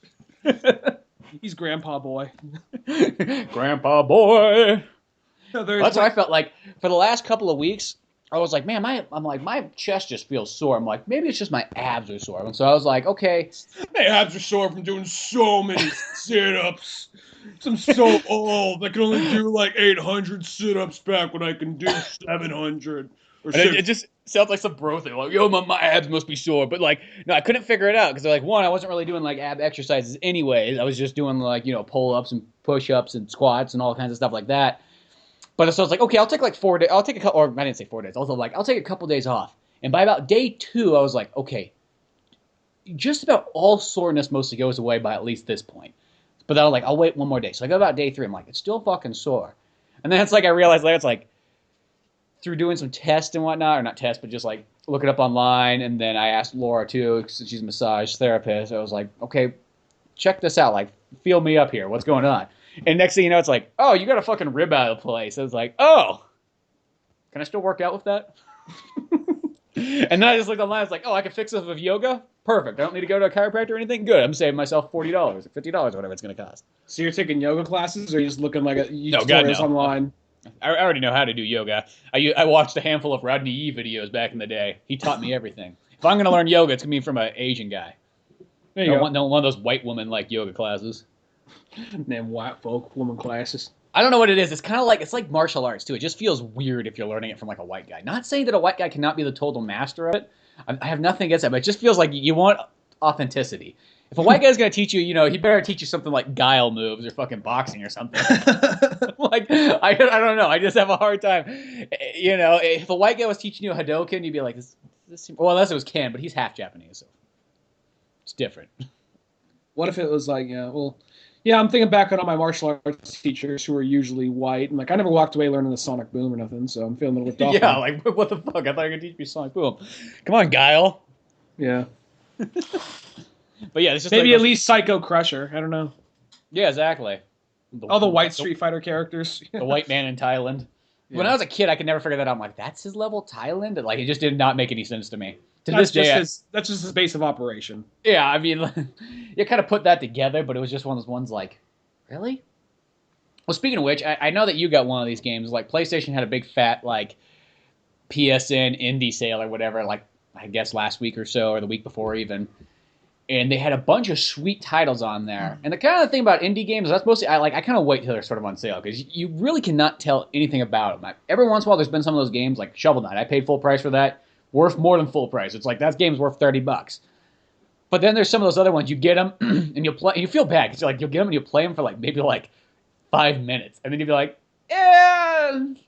He's grandpa boy. Grandpa boy. No, that's what I felt like for the last couple of weeks. I was like, man, my chest just feels sore. I'm like, maybe it's just my abs are sore. And so I was like, okay. My abs are sore from doing so many sit-ups. I'm so old. I can only do like 800 sit-ups back when I can do 700. It just sounds like some bro thing. Like, yo, my abs must be sore. But like, no, I couldn't figure it out because like, one, I wasn't really doing like ab exercises anyways. I was just doing like, pull-ups and push-ups and squats and all kinds of stuff like that. But so I was like, okay, I'll take like 4 days. I'll take a couple, or I didn't say 4 days. I was like, I'll take a couple days off. And by about day 2, I was like, okay, just about all soreness mostly goes away by at least this point. But then I'll wait one more day. So I go about day 3. I'm like, it's still fucking sore. And then it's like I realized later, it's like, through doing some tests and whatnot, or not tests, but just like look it up online. And then I asked Laura too, since she's a massage therapist. I was like, okay, check this out. Like, feel me up here. What's going on? And next thing you know, it's like, oh, you got a fucking rib out of the place. I was like, oh, can I still work out with that? And then I just looked online. I was like, oh, I can fix this with yoga? Perfect. I don't need to go to a chiropractor or anything? Good. I'm saving myself $40 or $50, whatever it's going to cost. So you're taking yoga classes, or are you just looking like a No, God, tutorials no. online? I already know how to do yoga. I watched a handful of Rodney Yee videos back in the day. He taught me everything. If I'm going to learn yoga, it's going to be from an Asian guy. There you go. Want one of those white woman like yoga classes. Name white folk woman classes. I don't know what it is. It's kind of like, it's like martial arts too. It just feels weird if you're learning it from like a white guy. Not saying that a white guy cannot be the total master of it. I have nothing against that, but it just feels like you want authenticity. If a white guy's going to teach you, he better teach you something like guile moves or fucking boxing or something. Like, I don't know. I just have a hard time. If a white guy was teaching you Hadoken, you'd be like, well, unless it was Ken, but he's half Japanese, so it's different. What if it was like, I'm thinking back on all my martial arts teachers who were usually white, and like I never walked away learning the Sonic Boom or nothing, so I'm feeling a little ripped off. Yeah, like what the fuck? I thought you were gonna teach me Sonic Boom. Come on, Guile. Yeah. But yeah, it's just maybe at least Psycho Crusher. I don't know. Yeah, exactly. All the white Street Fighter characters. The white man in Thailand. Yeah. When I was a kid, I could never figure that out. I'm like, that's his level, Thailand? And, like, it just did not make any sense to me. That's just his base of operation. Yeah, I mean, you kind of put that together, but it was just one of those ones like, really? Well, speaking of which, I know that you got one of these games. Like, PlayStation had a big fat, like, PSN indie sale or whatever, like, I guess last week or so, or the week before even. And they had a bunch of sweet titles on there. And the kind of thing about indie games, that's mostly, I kind of wait till they're sort of on sale, because you really cannot tell anything about them. Every once in a while, there's been some of those games, like Shovel Knight. I paid full price for that. Worth more than full price. It's like, that game's worth $30. But then there's some of those other ones, you get them, and you'll play, and you feel bad, because you'll get them, and you'll play them for, like, maybe, like, 5 minutes. And then you'll be like,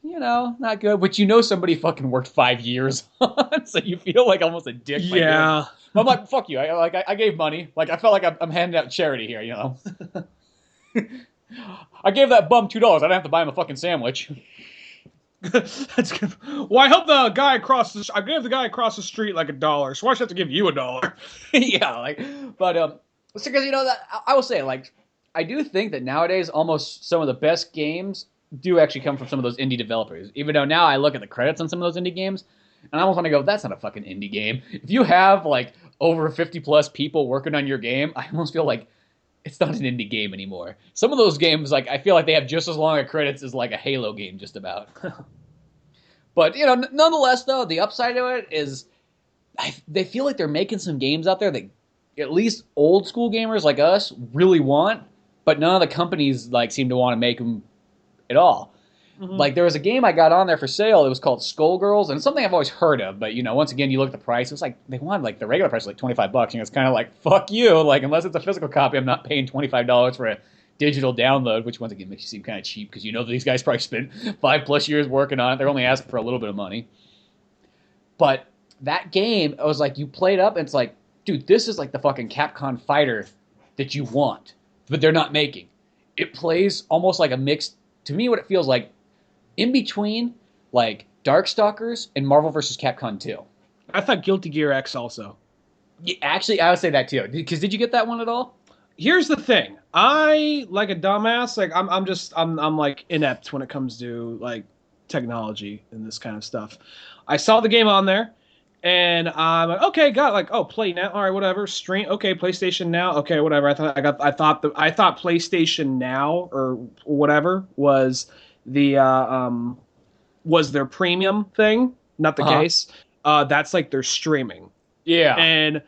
not good. But somebody fucking worked 5 years on, so you feel like almost a dick. Yeah. I'm like, fuck you. I gave money. Like, I felt like I'm handing out charity here, I gave that bum $2. I didn't have to buy him a fucking sandwich. That's good. Well, I hope I gave the guy across the street like $1, so why should I have to give you $1? Yeah, but because that I will say, like, I do think that nowadays almost some of the best games do actually come from some of those indie developers. Even though now I look at the credits on some of those indie games, and I almost want to go, that's not a fucking indie game. If you have, like, over 50 plus people working on your game, I almost feel like it's not an indie game anymore. Some of those games, like, I feel like they have just as long a credits as, like, a Halo game, just about. But, nonetheless, though, the upside of it is they feel like they're making some games out there that at least old school gamers like us really want, but none of the companies, like, seem to want to make them at all. Mm-hmm. Like, there was a game I got on there for sale. It was called Skullgirls, and it's something I've always heard of. But, once again, you look at the price. It was like, they wanted, like, the regular price was like $25. It's kind of like, fuck you. Like, unless it's a physical copy, I'm not paying $25 for a digital download, which, once again, makes you seem kind of cheap, because these guys probably spent 5+ years working on it. They're only asking for a little bit of money. But that game, I was like, you play it up, and it's like, dude, this is like the fucking Capcom fighter that you want, but they're not making. It plays almost like a mix, to me, what it feels like, in between, like, Darkstalkers and Marvel vs. Capcom 2. I thought Guilty Gear X also. Yeah, actually, I would say that too. Because did you get that one at all? Here's the thing. I, like a dumbass, like, I'm like inept when it comes to, like, technology and this kind of stuff. I saw the game on there, and I'm like, okay, got like, oh, play now, all right, whatever, stream, okay, PlayStation Now, okay, whatever. I thought PlayStation Now or whatever was their premium thing, not the case. That's like their streaming. Yeah. And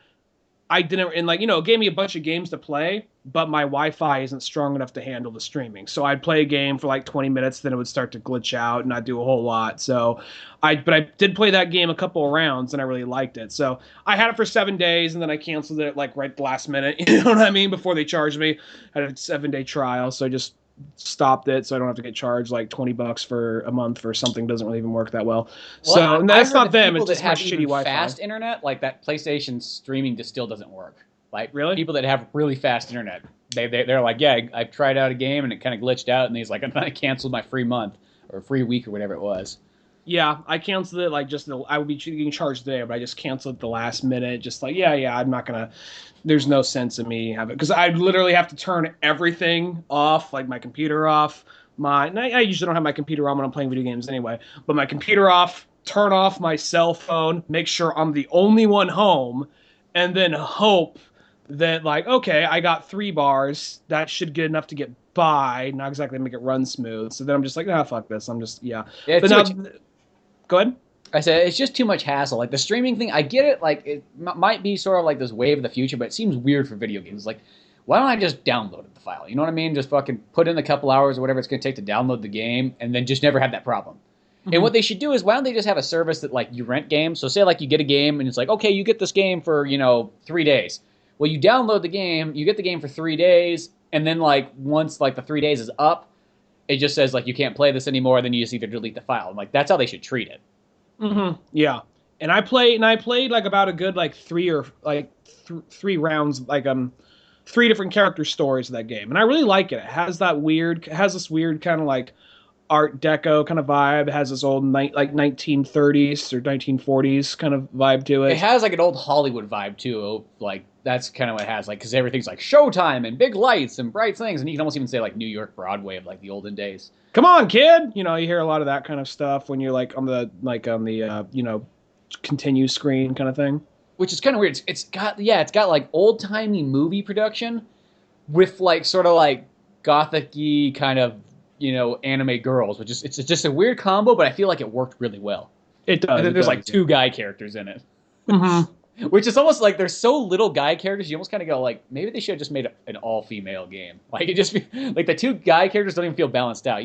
I didn't, and like, it gave me a bunch of games to play, but my Wi-Fi isn't strong enough to handle the streaming. So I'd play a game for like 20 minutes, then it would start to glitch out and not do a whole lot. So I did play that game a couple of rounds and I really liked it. So I had it for 7 days and then I canceled it like right at the last minute. You know what I mean? Before they charged me. I had a 7-day trial. So I just stopped it so I don't have to get charged like $20 for a month for something that doesn't really even work that well. So and that's not them, it's just my shitty Wi-Fi. Fast internet, like that PlayStation streaming just still doesn't work. Like, really? People that have really fast internet, they're like, yeah, I've tried out a game and it kind of glitched out, and he's like, I canceled my free month or free week or whatever it was. Yeah, I canceled it like I would be getting charged today, but I just canceled it the last minute. Just like, yeah, I'm not gonna. There's no sense in me having because I literally have to turn everything off, like my computer off. And I usually don't have my computer on when I'm playing video games anyway, but my computer off, turn off my cell phone, make sure I'm the only one home, and then hope that like, okay, I got 3 bars. That should get enough to get by. Not exactly make it run smooth. So then I'm just like, nah, fuck this. I'm just yeah. Yeah, But it's too now much. go ahead. I said it's just too much hassle. Like the streaming thing, I get it. Like it might be sort of like this wave of the future, but it seems weird for video games. Like, why don't I just download the file? You know what I mean? Just fucking put in a couple hours or whatever it's going to take to download the game, and then just never have that problem. And Mm-hmm. what they should do is, why don't they just have a service that like you rent games? So say like you get a game and it's like, okay, you get this game for 3 days. Well, you download the game, you get the game for 3 days, and then like once like the 3 days is up, it just says like you can't play this anymore. Then you just either delete the file. And like that's how they should treat it. Mm-hmm. Yeah. I played like about a good like three rounds, like 3 different character stories of that game, and I really like it. It has this weird kind of like Art Deco kind of vibe. It has this old like 1930s or 1940s kind of vibe to It it. has like an old Hollywood vibe too. Like that's kind of what it has. Like because everything's like Showtime and big lights and bright things, and you can almost even say like New York Broadway of like the olden days. Come on, kid. You hear a lot of that kind of stuff when you're like on the continue screen kind of thing. Which is kind of weird. It's got like old timey movie production with like sort of like gothic-y kind of anime girls, which is it's just a weird combo, but I feel like it worked really well. It And does. then It there's like does. two guy characters in it, Hmm. which is almost like there's so little guy characters. You almost kind of go like maybe they should have just made an all-female game. Like it just like the two guy characters don't even feel balanced out.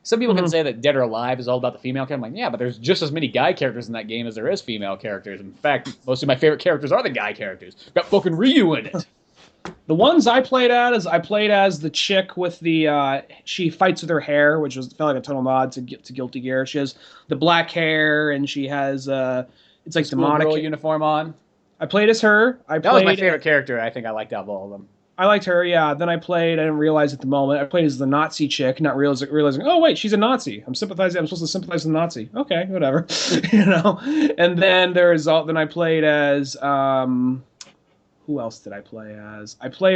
Some people can Hmm. say that Dead or Alive is all about the female character. I'm like, yeah, but there's just as many guy characters in that game as there is female characters. In fact, most of my favorite characters are the guy characters. Got fucking Ryu in it. The ones I played as the chick with the she fights with her hair, which felt like a total nod to Guilty Gear. She has the black hair and she has it's like demonic. Schoolgirl uniform on. I played as her. That was my favorite character. I think I liked out of all of them. I liked her, yeah. Then I didn't realize at the moment, I played as the Nazi chick, not realizing, oh, wait, she's a Nazi. I'm supposed to sympathize with the Nazi. Okay, whatever. And then then I played as, who else did I play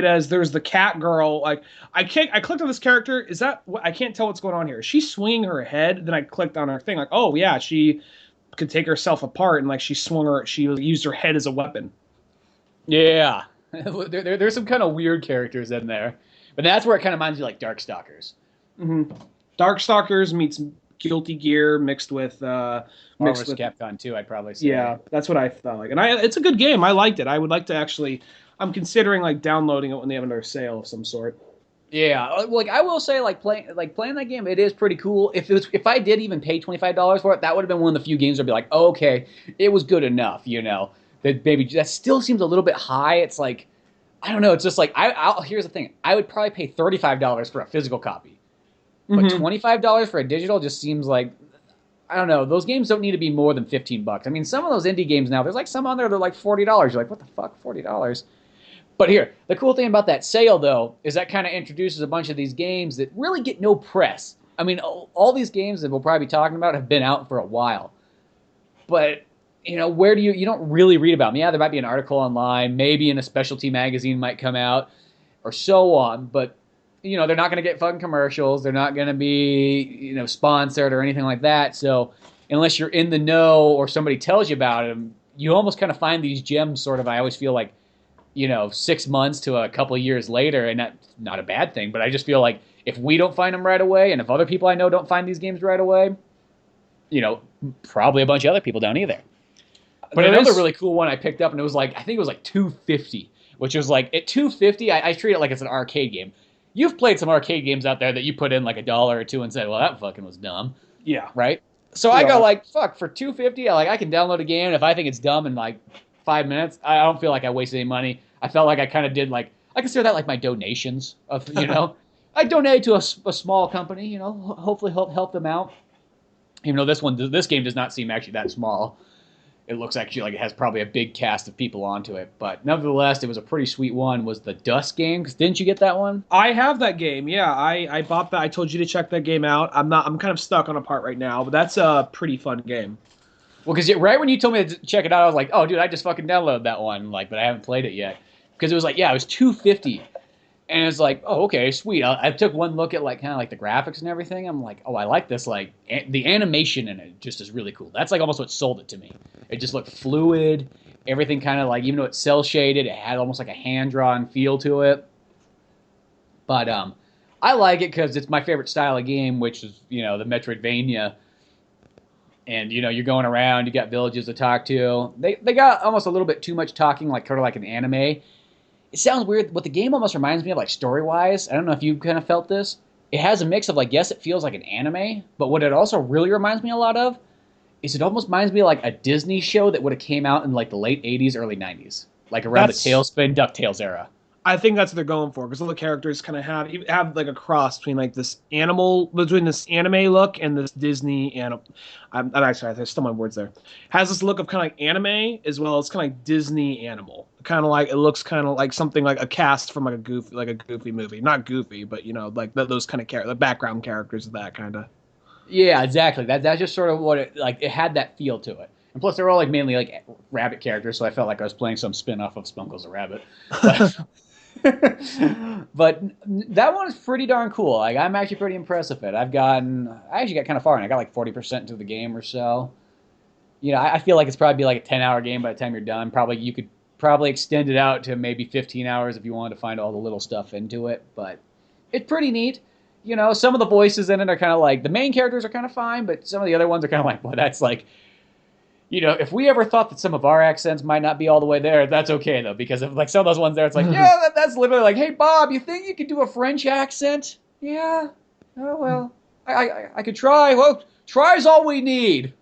as? There's the cat girl. Like, I clicked on this character. I can't tell what's going on here. Is she swinging her head? Then I clicked on her thing, like, oh, yeah, she could take herself apart, and like she used her head as a weapon. Yeah. There's some kind of weird characters in there. But that's where it kind of reminds you like Darkstalkers. Mm-hmm. Darkstalkers meets Guilty Gear mixed with Marvel vs. Capcom 2, I'd probably say. yeah, that's what I thought. Like, and it's a good game. I liked it. I would like to actually. I'm considering like downloading it when they have another sale of some sort. Yeah, like I will say, playing that game, it is pretty cool. If I did even pay $25 for it, that would have been one of the few games I'd be like, oh, okay, it was good enough. That maybe that still seems a little bit high. It's like I don't know. It's just like here's the thing. I would probably pay $35 for a physical copy, but $25 for a digital just seems like I don't know. Those games don't need to be more than $15. I mean, some of those indie games now, there's like some on there they're like $40. You're like, what the fuck, $40? But here, the cool thing about that sale though is that kind of introduces a bunch of these games that really get no press. I mean, all these games that we'll probably be talking about have been out for a while, but where do you don't really read about them. Yeah, there might be an article online, maybe in a specialty magazine might come out, or so on. But they're not going to get fucking commercials. They're not going to be sponsored or anything like that. So unless you're in the know or somebody tells you about them, you almost kind of find these gems. Sort of, I always feel like 6 months to a couple of years later, and that's not a bad thing. But I just feel like if we don't find them right away, and if other people I know don't find these games right away, probably a bunch of other people don't either. But another really cool one I picked up, and I think it was like $2.50, which was like at $2.50, I treat it like it's an arcade game. You've played some arcade games out there that you put in like $1 or $2 and said, well, that fucking was dumb. Yeah. Right? So I go like, fuck, for $2.50, I can download a game, and if I think it's dumb in like 5 minutes, I don't feel like I wasted any money. I felt like I kind of did I consider that like my donations of, I donate to a small company, hopefully help them out. Even though this game does not seem actually that small. it looks actually like it has probably a big cast of people onto it. But nevertheless, it was a pretty sweet one. Was the Dust game? 'Cause didn't you get that one? I have that game. Yeah, I bought that. I told you to check that game out. I'm kind of stuck on a part right now, but that's a pretty fun game. Well, because right when you told me to check it out, I was like, oh, dude, I just fucking downloaded that one. Like, but I haven't played it yet. Because it was like, yeah, it was $250. And it's like, oh, okay, sweet. I took one look at like kind of like the graphics and everything. I'm like, oh, I like this. Like the animation in it just is really cool. That's like almost what sold it to me. It just looked fluid. Everything kind of like, even though it's cell shaded, it had almost like a hand drawn feel to it. But I like it because it's my favorite style of game, which is the Metroidvania. And you're going around. You got villages to talk to. They got almost a little bit too much talking, like kind of like an anime. It sounds weird. What the game almost reminds me of, like story-wise, I don't know if you kind of felt this. It has a mix of like, yes, it feels like an anime, but what it also really reminds me a lot of is it almost reminds me of like a Disney show that would have came out in like the late 80s, early 90s, like around the Tailspin, DuckTales era. I think that's what they're going for because all the characters kind of have like a cross between like this anime look and this Disney animal. I'm sorry, there's still my words there. Has this look of kind of like anime as well as kind of like Disney animal. Kind of like it looks kind of like something like a cast from like a goofy movie. Not goofy, but like those kind of the background characters of that kind of. Yeah, exactly. That's just sort of what it had that feel to it. And plus, they're all like mainly like rabbit characters, so I felt like I was playing some spin-off of Spunkles the Rabbit. But that one is pretty darn cool. Like I'm actually pretty impressed with it. I actually got kind of far, and I got like 40% into the game or so. I feel like it's probably like a 10-hour game by the time you're done. Probably you could extend it out to maybe 15 hours if you wanted to find all the little stuff into it. But it's pretty neat. Some of the voices in it are kind of like the main characters are kind of fine, but some of the other ones are kind of like, well, that's like. If we ever thought that some of our accents might not be all the way there, that's okay, though, because if, like, some of those ones there, it's like, yeah, that's literally like, hey, Bob, you think you could do a French accent? Yeah. Oh, well, I could try. Well, try's all we need.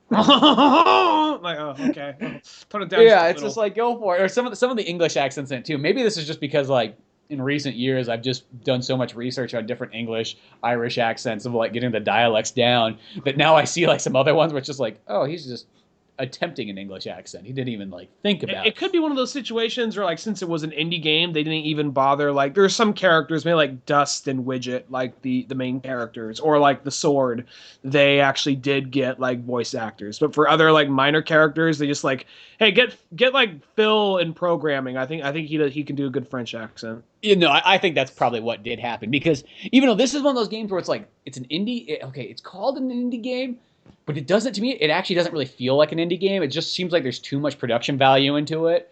Like, oh, okay. Tone it down. Yeah, it's just like, go for it. Or some of the English accents in it, too. Maybe this is just because, like, in recent years, I've just done so much research on different English, Irish accents of, like, getting the dialects down that now I see, like, some other ones where it's just like, oh, he's just attempting an English accent. He didn't even like think about it. It could be one of those situations where like since it was an indie game, they didn't even bother. Like there's some characters, maybe like Dust and Widget, like the main characters, or like the Sword, they actually did get like voice actors. But for other like minor characters, they just like, hey, get like Phil in programming. I think he can do a good French accent. I think that's probably what did happen because even though this is one of those games where it's like it's an indie, it's called an indie game. But it doesn't, to me, it actually doesn't really feel like an indie game. It just seems like there's too much production value into it.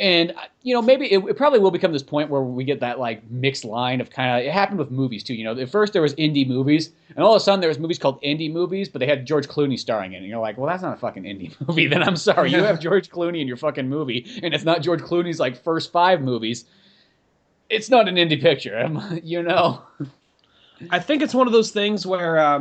And, maybe it probably will become this point where we get that, like, mixed line of kind of, it happened with movies, too. At first there was indie movies, and all of a sudden there was movies called indie movies, but they had George Clooney starring in it. And you're like, well, that's not a fucking indie movie. Then I'm sorry. You have George Clooney in your fucking movie, and it's not George Clooney's, like, first 5 movies. It's not an indie picture, I think it's one of those things where,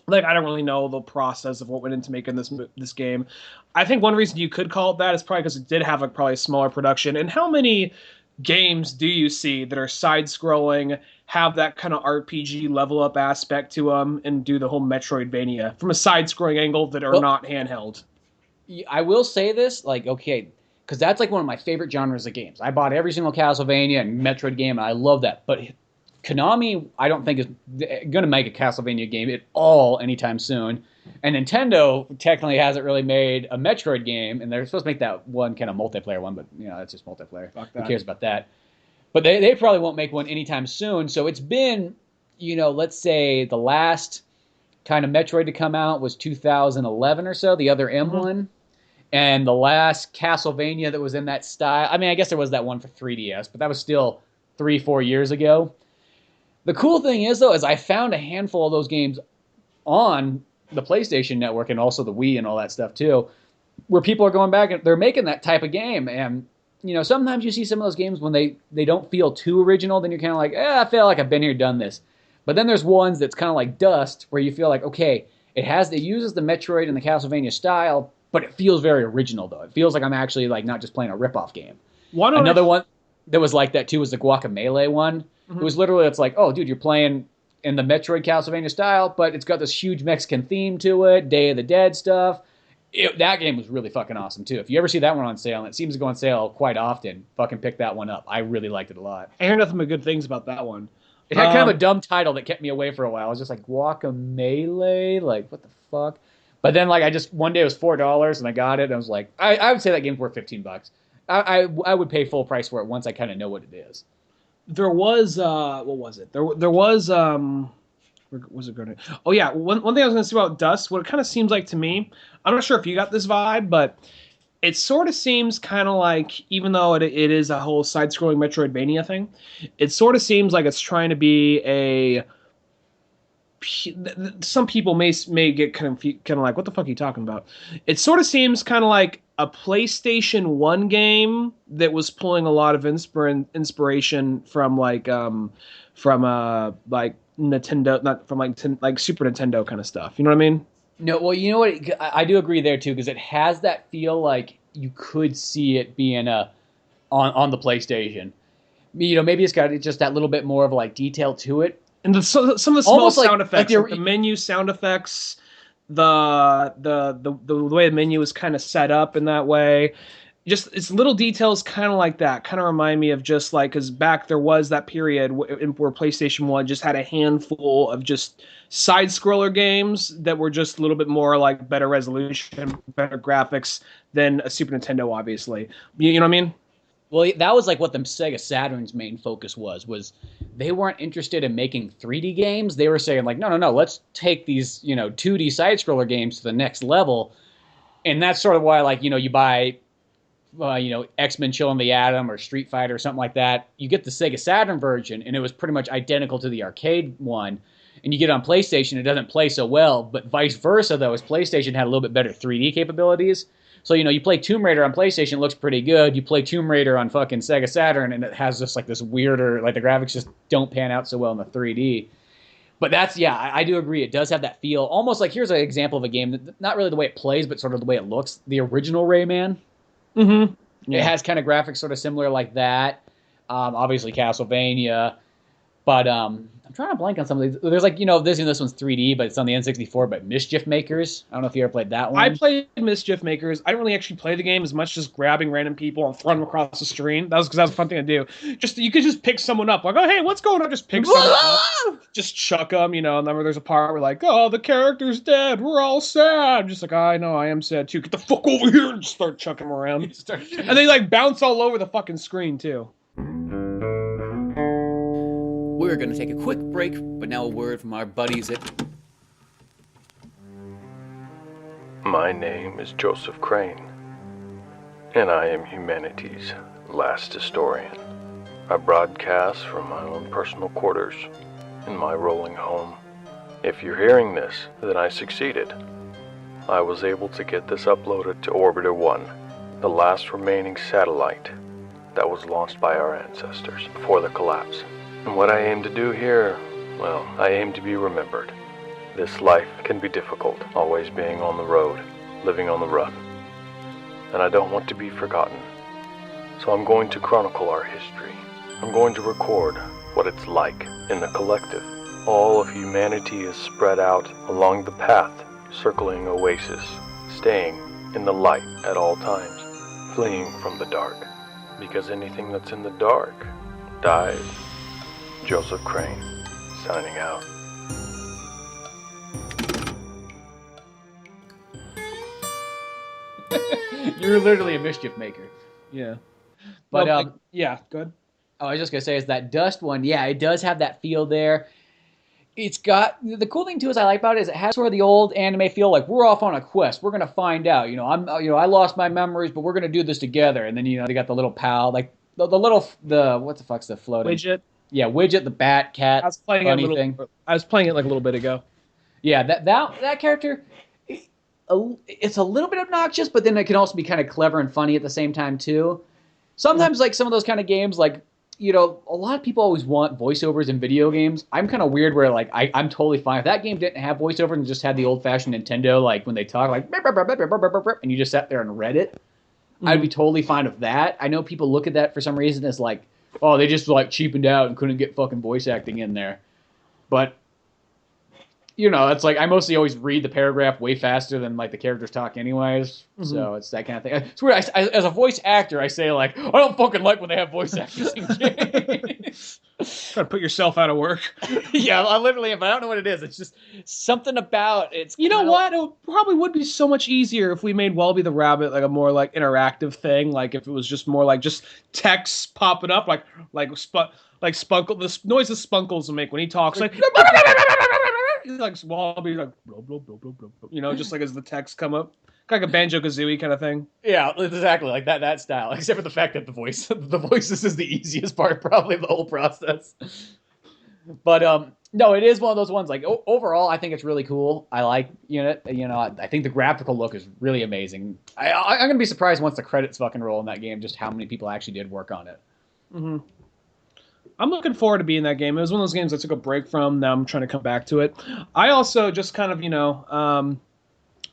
like, I don't really know the process of what went into making this game. I think one reason you could call it that is probably because it did have probably a smaller production. And how many games do you see that are side-scrolling, have that kind of RPG level-up aspect to them, and do the whole Metroidvania from a side-scrolling angle that are not handheld? I will say this, like, okay, because that's like one of my favorite genres of games. I bought every single Castlevania and Metroid game, and I love that. But Konami, I don't think is going to make a Castlevania game at all anytime soon. And Nintendo technically hasn't really made a Metroid game, and they're supposed to make that one kind of multiplayer one, but that's just multiplayer. Who cares about that? But they probably won't make one anytime soon. So it's been, let's say the last kind of Metroid to come out was 2011 or so, the other M one. And the last Castlevania that was in that style, I mean, I guess there was that one for 3DS, but that was still 3-4 years ago. The cool thing is, though, is I found a handful of those games on the PlayStation Network and also the Wii and all that stuff, too, where people are going back and they're making that type of game. And, sometimes you see some of those games when they don't feel too original, then you're kind of like, I feel like I've been here, done this. But then there's ones that's kind of like Dust, where you feel like, okay, it uses the Metroid and the Castlevania style, but it feels very original, though. It feels like I'm actually like not just playing a rip-off game. Another one that was like that, too, was the Guacamelee one. It was literally, it's like, oh, dude, you're playing in the Metroid Castlevania style, but it's got this huge Mexican theme to it, Day of the Dead stuff. That game was really fucking awesome too. If you ever see that one on sale, and it seems to go on sale quite often, fucking pick that one up. I really liked it a lot. I hear nothing but good things about that one. It had kind of a dumb title that kept me away for a while. I was just like, Guacamelee? Like, what the fuck? But then, like, one day it was $4 and I got it. And I was like, I would say that game's worth $15. I would pay full price for it once I kind of know what it is. There was, what was it? There was, where was it going to? Oh yeah, one thing I was going to say about Dust, what it kind of seems like to me, I'm not sure if you got this vibe, but it sort of seems kind of like, even though it is a whole side-scrolling Metroidvania thing, it sort of seems like it's trying to be a. Some people may get kind of like, what the fuck are you talking about? It sort of seems kind of like a PlayStation 1 game that was pulling a lot of inspiration from like Nintendo, not from like Super Nintendo kind of stuff. You know what I mean? No, well, you know what? I do agree there too, because it has that feel like you could see it being on the PlayStation. You know, maybe it's got just that little bit more of like detail to it. And some of the small Almost sound effects, like the menu sound effects, the way the menu is kind of set up in that way. Just it's little details kind of like that kind of remind me of just like, because back there was that period where PlayStation 1 just had a handful of just side scroller games that were just a little bit more like better resolution, better graphics than a Super Nintendo, obviously. You know what I mean? Well, that was like what the Sega Saturn's main focus was they weren't interested in making 3D games. They were saying like, no, let's take these, 2D side-scroller games to the next level. And that's sort of why, like, you buy, X-Men Children of the Atom or Street Fighter or something like that. You get the Sega Saturn version, and it was pretty much identical to the arcade one. And you get it on PlayStation, it doesn't play so well. But vice versa, though, as PlayStation had a little bit better 3D capabilities. So, you play Tomb Raider on PlayStation, it looks pretty good. You play Tomb Raider on fucking Sega Saturn, and it has just like this weirder, like the graphics just don't pan out so well in the 3D. But I do agree. It does have that feel. Almost like, here's an example of a game, that not really the way it plays, but sort of the way it looks. The original Rayman. Mm-hmm. Yeah. It has kind of graphics sort of similar like that. Obviously Castlevania. But I'm trying to blank on some of these. There's like, this one's 3D, but it's on the N64, but Mischief Makers. I don't know if you ever played that one. I played Mischief Makers. I didn't really actually play the game as much, just grabbing random people and throwing them across the screen. That was because that was a fun thing to do. You could just pick someone up. Like, oh, hey, what's going on? Just pick someone up. Just chuck them, And then there's a part where like, oh, the character's dead. We're all sad. Just like, I know, I am sad too. Get the fuck over here and just start chucking them around. And they like bounce all over the fucking screen too. We're going to take a quick break, but now a word from our buddies at... My name is Joseph Crane, and I am humanity's last historian. I broadcast from my own personal quarters in my rolling home. If you're hearing this, then I succeeded. I was able to get this uploaded to Orbiter 1, the last remaining satellite that was launched by our ancestors before the collapse. And what I aim to do here, well, I aim to be remembered. This life can be difficult, always being on the road, living on the run. And I don't want to be forgotten. So I'm going to chronicle our history. I'm going to record what it's like in the collective. All of humanity is spread out along the path, circling oasis, staying in the light at all times, fleeing from the dark. Because anything that's in the dark dies. Joseph Crane, signing out. You're literally a Mischief Maker. Yeah. But, yeah, good. Oh, I was just going to say, is that Dust one, yeah, it does have that feel there. It's got, the cool thing too is I like about it is it has sort of the old anime feel, like we're off on a quest, we're going to find out, I lost my memories, but we're going to do this together. And then, they got the little pal, like the what the fuck's the floating? Widget. Yeah, Widget, the bat, cat, I was playing it like a little bit ago. Yeah, that character, it's a little bit obnoxious, but then it can also be kind of clever and funny at the same time too. Sometimes, like some of those kind of games, like a lot of people always want voiceovers in video games. I'm kind of weird where like I'm totally fine if that game didn't have voiceovers and just had the old-fashioned Nintendo, like when they talk like and you just sat there and read it. Mm-hmm. I'd be totally fine with that. I know people look at that for some reason as like, oh, they just like cheapened out and couldn't get fucking voice acting in there. But you know, it's like I mostly always read the paragraph way faster than like the characters talk anyways. So it's that kind of thing. It's weird. As a voice actor, I say like, I don't fucking like when they have voice actors in games. Try to put yourself out of work. Yeah, I literally am, but I don't know what it is. It's just something about it's. You know what? It probably would be so much easier if we made Wallaby the Rabbit like a more like interactive thing. Like if it was just more like just text popping up, like Spunkle, the noise that Spunkles will make when he talks, like Wallaby, like blah, blah, blah, blah, blah, you know, just like as the text come up, kind of like a Banjo-Kazooie kind of thing. Yeah, exactly like that style. Except for the fact that the voices is the easiest part probably of the whole process. But no, it is one of those ones. Like overall, I think it's really cool. I like Unit. You know, I think the graphical look is really amazing. I'm gonna be surprised once the credits fucking roll in that game, just how many people actually did work on it. I'm looking forward to being in that game. It was one of those games I took a break from. Now I'm trying to come back to it. I also just kind of, you know,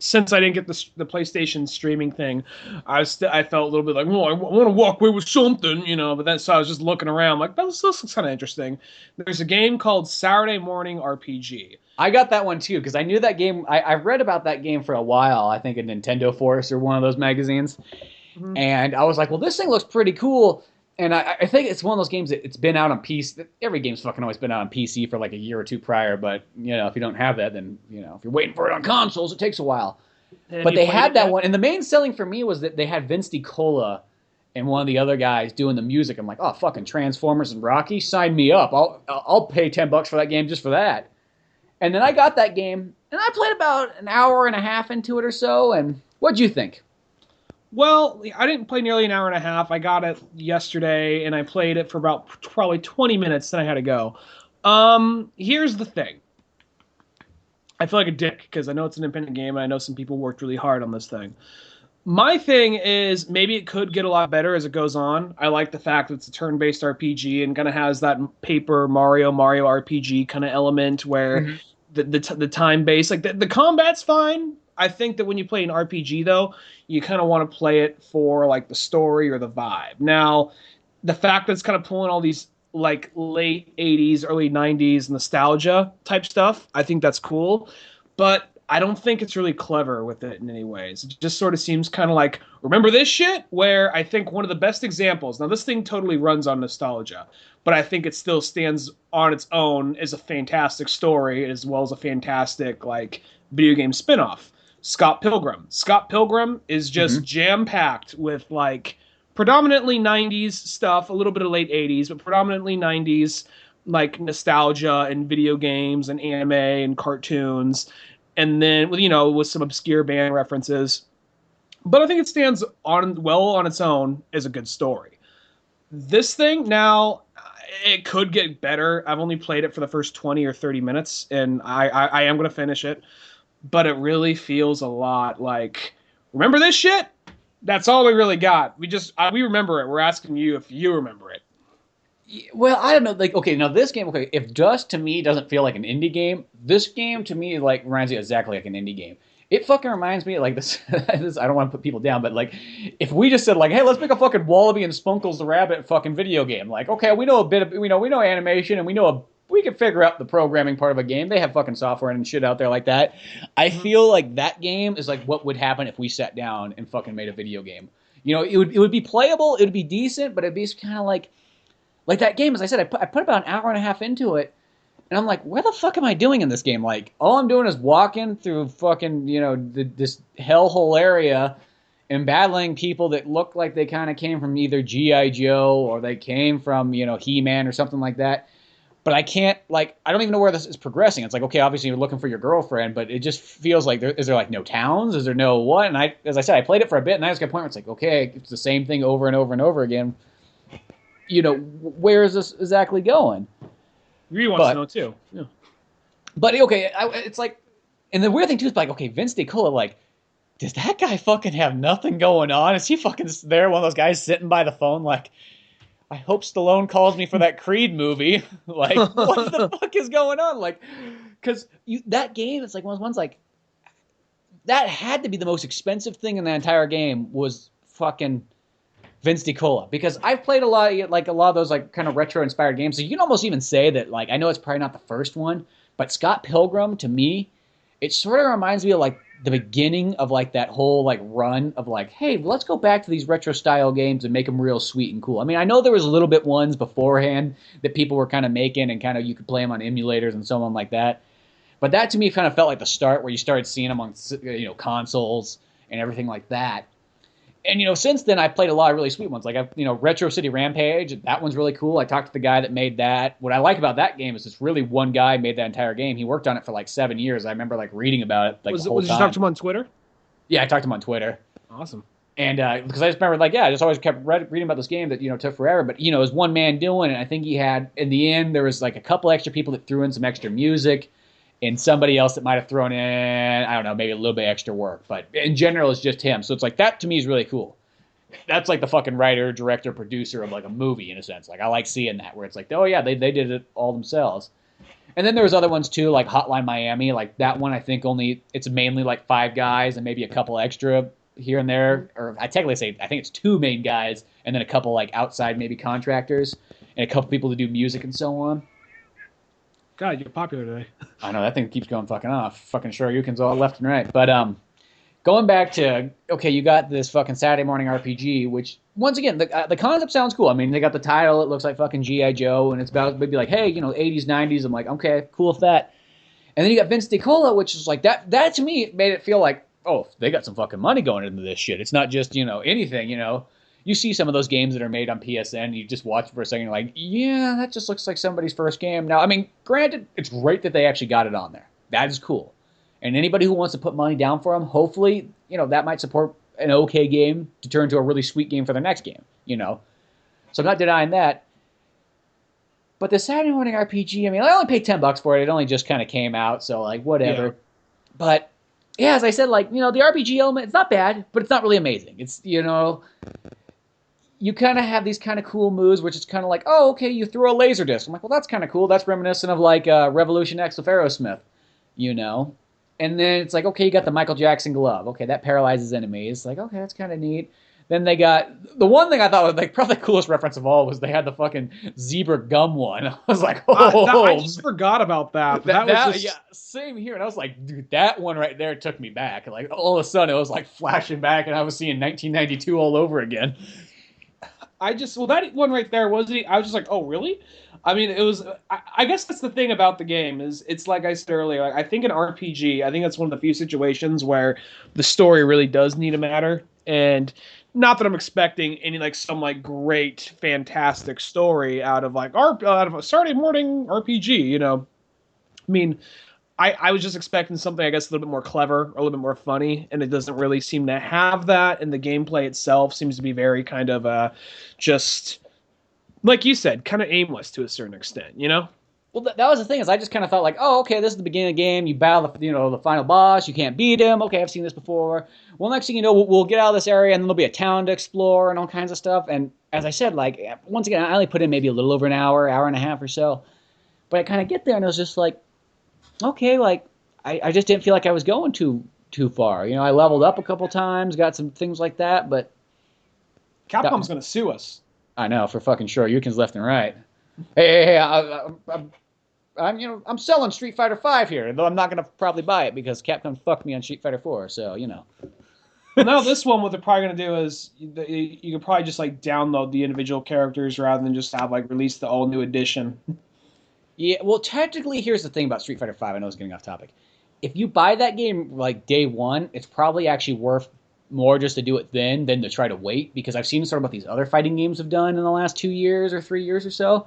since I didn't get the PlayStation streaming thing, I felt a little bit like, well, I want to walk away with something, you know. But then so I was just looking around, like, this looks kind of interesting. There's a game called Saturday Morning RPG. I got that one too because I knew that game. I read about that game for a while. I think in Nintendo Force or one of those magazines, and I was like, well, this thing looks pretty cool. And I think it's one of those games that it's been out on PC. Every game's fucking always been out on PC for like a year or two prior. But, you know, if you don't have that, then, you know, if you're waiting for it on consoles, it takes a while. But they had that one. And the main selling for me was that they had Vince DiCola and one of the other guys doing the music. I'm like, oh, fucking Transformers and Rocky, sign me up. I'll pay $10 for that game just for that. And then I got that game, and I played about an hour and a half into it or so. And what'd you think? Well, I didn't play nearly an hour and a half. I got it yesterday, and I played it for about probably 20 minutes, then I had to go. Here's the thing. I feel like a dick, because I know it's an independent game, and I know some people worked really hard on this thing. My thing is, maybe it could get a lot better as it goes on. I like the fact that it's a turn-based RPG, and kind of has that Paper Mario RPG kind of element, where the time-based, like the combat's fine. I think that when you play an RPG, though, you kind of want to play it for like the story or the vibe. Now, the fact that it's kind of pulling all these like late 80s, early 90s nostalgia type stuff, I think that's cool. But I don't think it's really clever with it in any ways. It just sort of seems kind of like, remember this shit? Where I think one of the best examples, now this thing totally runs on nostalgia, but I think it still stands on its own as a fantastic story as well as a fantastic like video game spinoff. Scott Pilgrim. Scott Pilgrim is just jam-packed with, like, predominantly 90s stuff, a little bit of late 80s, but predominantly 90s, like, nostalgia and video games and anime and cartoons, and then, you know, with some obscure band references. But I think it stands well on its own as a good story. This thing, now, it could get better. I've only played it for the first 20 or 30 minutes, and I am going to finish it. But it really feels a lot like, remember this shit? That's all we really got. We remember it. We're asking you if you remember it. Well, I don't know. Like, okay, now this game, okay, if Dust to me doesn't feel like an indie game, this game to me like reminds me exactly like an indie game. It fucking reminds me like this. I don't want to put people down, but like, if we just said like, hey, let's make a fucking Wallaby and Spunkles the Rabbit fucking video game. Like, okay, we know a bit of, we know animation and we can figure out the programming part of a game. They have fucking software and shit out there like that. I feel like that game is like what would happen if we sat down and fucking made a video game. You know, it would be playable, it would be decent, but it'd be kind of like that game. As I said, I put about an hour and a half into it, and I'm like, where the fuck am I doing in this game? Like, all I'm doing is walking through fucking, you know, this hellhole area and battling people that look like they kind of came from either G.I. Joe or they came from, you know, He-Man or something like that. But I can't, like, I don't even know where this is progressing. It's like, okay, obviously you're looking for your girlfriend, but it just feels like, is there like no towns? Is there no what? And as I said, I played it for a bit, and I just got a point where it's like, okay, it's the same thing over and over and over again. You know, where is this exactly going? Really wants to know, too. Yeah. But, okay, it's like, and the weird thing, too, is like, okay, Vince DiCola, like, does that guy fucking have nothing going on? Is he fucking there, one of those guys sitting by the phone, like, I hope Stallone calls me for that Creed movie. Like, what the fuck is going on? Like, because that game, it's like one of those ones, like, that had to be the most expensive thing in the entire game was fucking Vince DiCola. Because I've played a lot of those, like, kind of retro-inspired games. So you can almost even say that, like, I know it's probably not the first one, But Scott Pilgrim, to me, it sort of reminds me of like the beginning of like that whole like run of like, hey, let's go back to these retro style games and make them real sweet and cool. I mean, I know there was a little bit ones beforehand that people were kind of making and kind of you could play them on emulators and so on like that. But that to me kind of felt like the start where you started seeing them on consoles and everything like that. And since then I played a lot of really sweet ones. Like Retro City Rampage, that one's really cool. I talked to the guy that made that. What I like about that game is it's really one guy made that entire game. He worked on it for like 7 years. I remember like reading about it like the whole time. Was you talk to him on Twitter? Yeah, I talked to him on Twitter. Awesome. And because I just remember I just always kept reading about this game that took forever. But it was one man doing it. I think he had in the end there was like a couple extra people that threw in some extra music. And somebody else that might have thrown in, I don't know, maybe a little bit extra work. But in general, it's just him. So it's like that to me is really cool. That's like the fucking writer, director, producer of like a movie in a sense. Like I like seeing that where it's like, oh yeah, they did it all themselves. And then there was other ones too, like Hotline Miami. Like that one, I think it's mainly like 5 guys and maybe a couple extra here and there. Or I technically say I think it's 2 main guys and then a couple like outside maybe contractors and a couple people to do music and so on. God, you're popular today. I know, that thing keeps going fucking off. Fucking Shoryuken's all left and right. But going back to, okay, you got this fucking Saturday morning RPG, which, once again, the concept sounds cool. I mean, they got the title, it looks like fucking G.I. Joe, and it's about maybe like, hey, 80s, 90s. I'm like, okay, cool with that. And then you got Vince DiCola, which is like, that to me made it feel like, oh, they got some fucking money going into this shit. It's not just, anything, You see some of those games that are made on PSN, and you just watch it for a second, you're like, yeah, that just looks like somebody's first game. Now, I mean, granted, it's great that they actually got it on there. That is cool. And anybody who wants to put money down for them, hopefully, that might support an okay game to turn into a really sweet game for their next game, So I'm not denying that. But the Saturday morning RPG, I mean, I only paid $10 for it. It only just kind of came out, so like whatever. Yeah. But yeah, as I said, like, the RPG element, it's not bad, but it's not really amazing. It's, you kind of have these kind of cool moves, which is kind of like, oh, okay, you throw a laser disc. I'm like, well, that's kind of cool. That's reminiscent of like Revolution X with Aerosmith, And then it's like, okay, you got the Michael Jackson glove. Okay, that paralyzes enemies. Like, okay, that's kind of neat. Then they got the one thing I thought was like probably the coolest reference of all was they had the fucking zebra gum one. I was like, oh, I just forgot about that. That was just... yeah, same here. And I was like, dude, that one right there took me back. Like all of a sudden it was like flashing back, and I was seeing 1992 all over again. That one right there I was just like, oh, really? I mean, it was. I guess that's the thing about the game is it's like I said earlier. Like, I think an RPG. I think that's one of the few situations where the story really does need to matter, and not that I'm expecting any like some like great, fantastic story out of a Saturday morning RPG. I mean, I was just expecting something, I guess, a little bit more clever, or a little bit more funny, and it doesn't really seem to have that. And the gameplay itself seems to be very kind of just. Like you said, kind of aimless to a certain extent, Well, that was the thing is I just kind of felt like, oh, okay, this is the beginning of the game. You battle the final boss. You can't beat him. Okay, I've seen this before. Well, next thing you know, we'll get out of this area, and then there'll be a town to explore and all kinds of stuff. And as I said, like once again, I only put in maybe a little over an hour and a half or so. But I kind of get there, and it was just like, okay, like I just didn't feel like I was going too far. I leveled up a couple times, got some things like that, but Capcom's going to sue us. I know, for fucking sure. Yukin's left and right. Hey, I'm selling Street Fighter V here, though I'm not going to probably buy it because Capcom fucked me on Street Fighter 4, so, Now this one, what they're probably going to do is you can probably just, like, download the individual characters rather than just have, like, release the all-new edition. Yeah, well, technically, here's the thing about Street Fighter V. I know it's getting off topic. If you buy that game, like, day one, it's probably actually worth more just to do it then than to try to wait, because I've seen sort of what these other fighting games have done in the last 2 years or 3 years or so,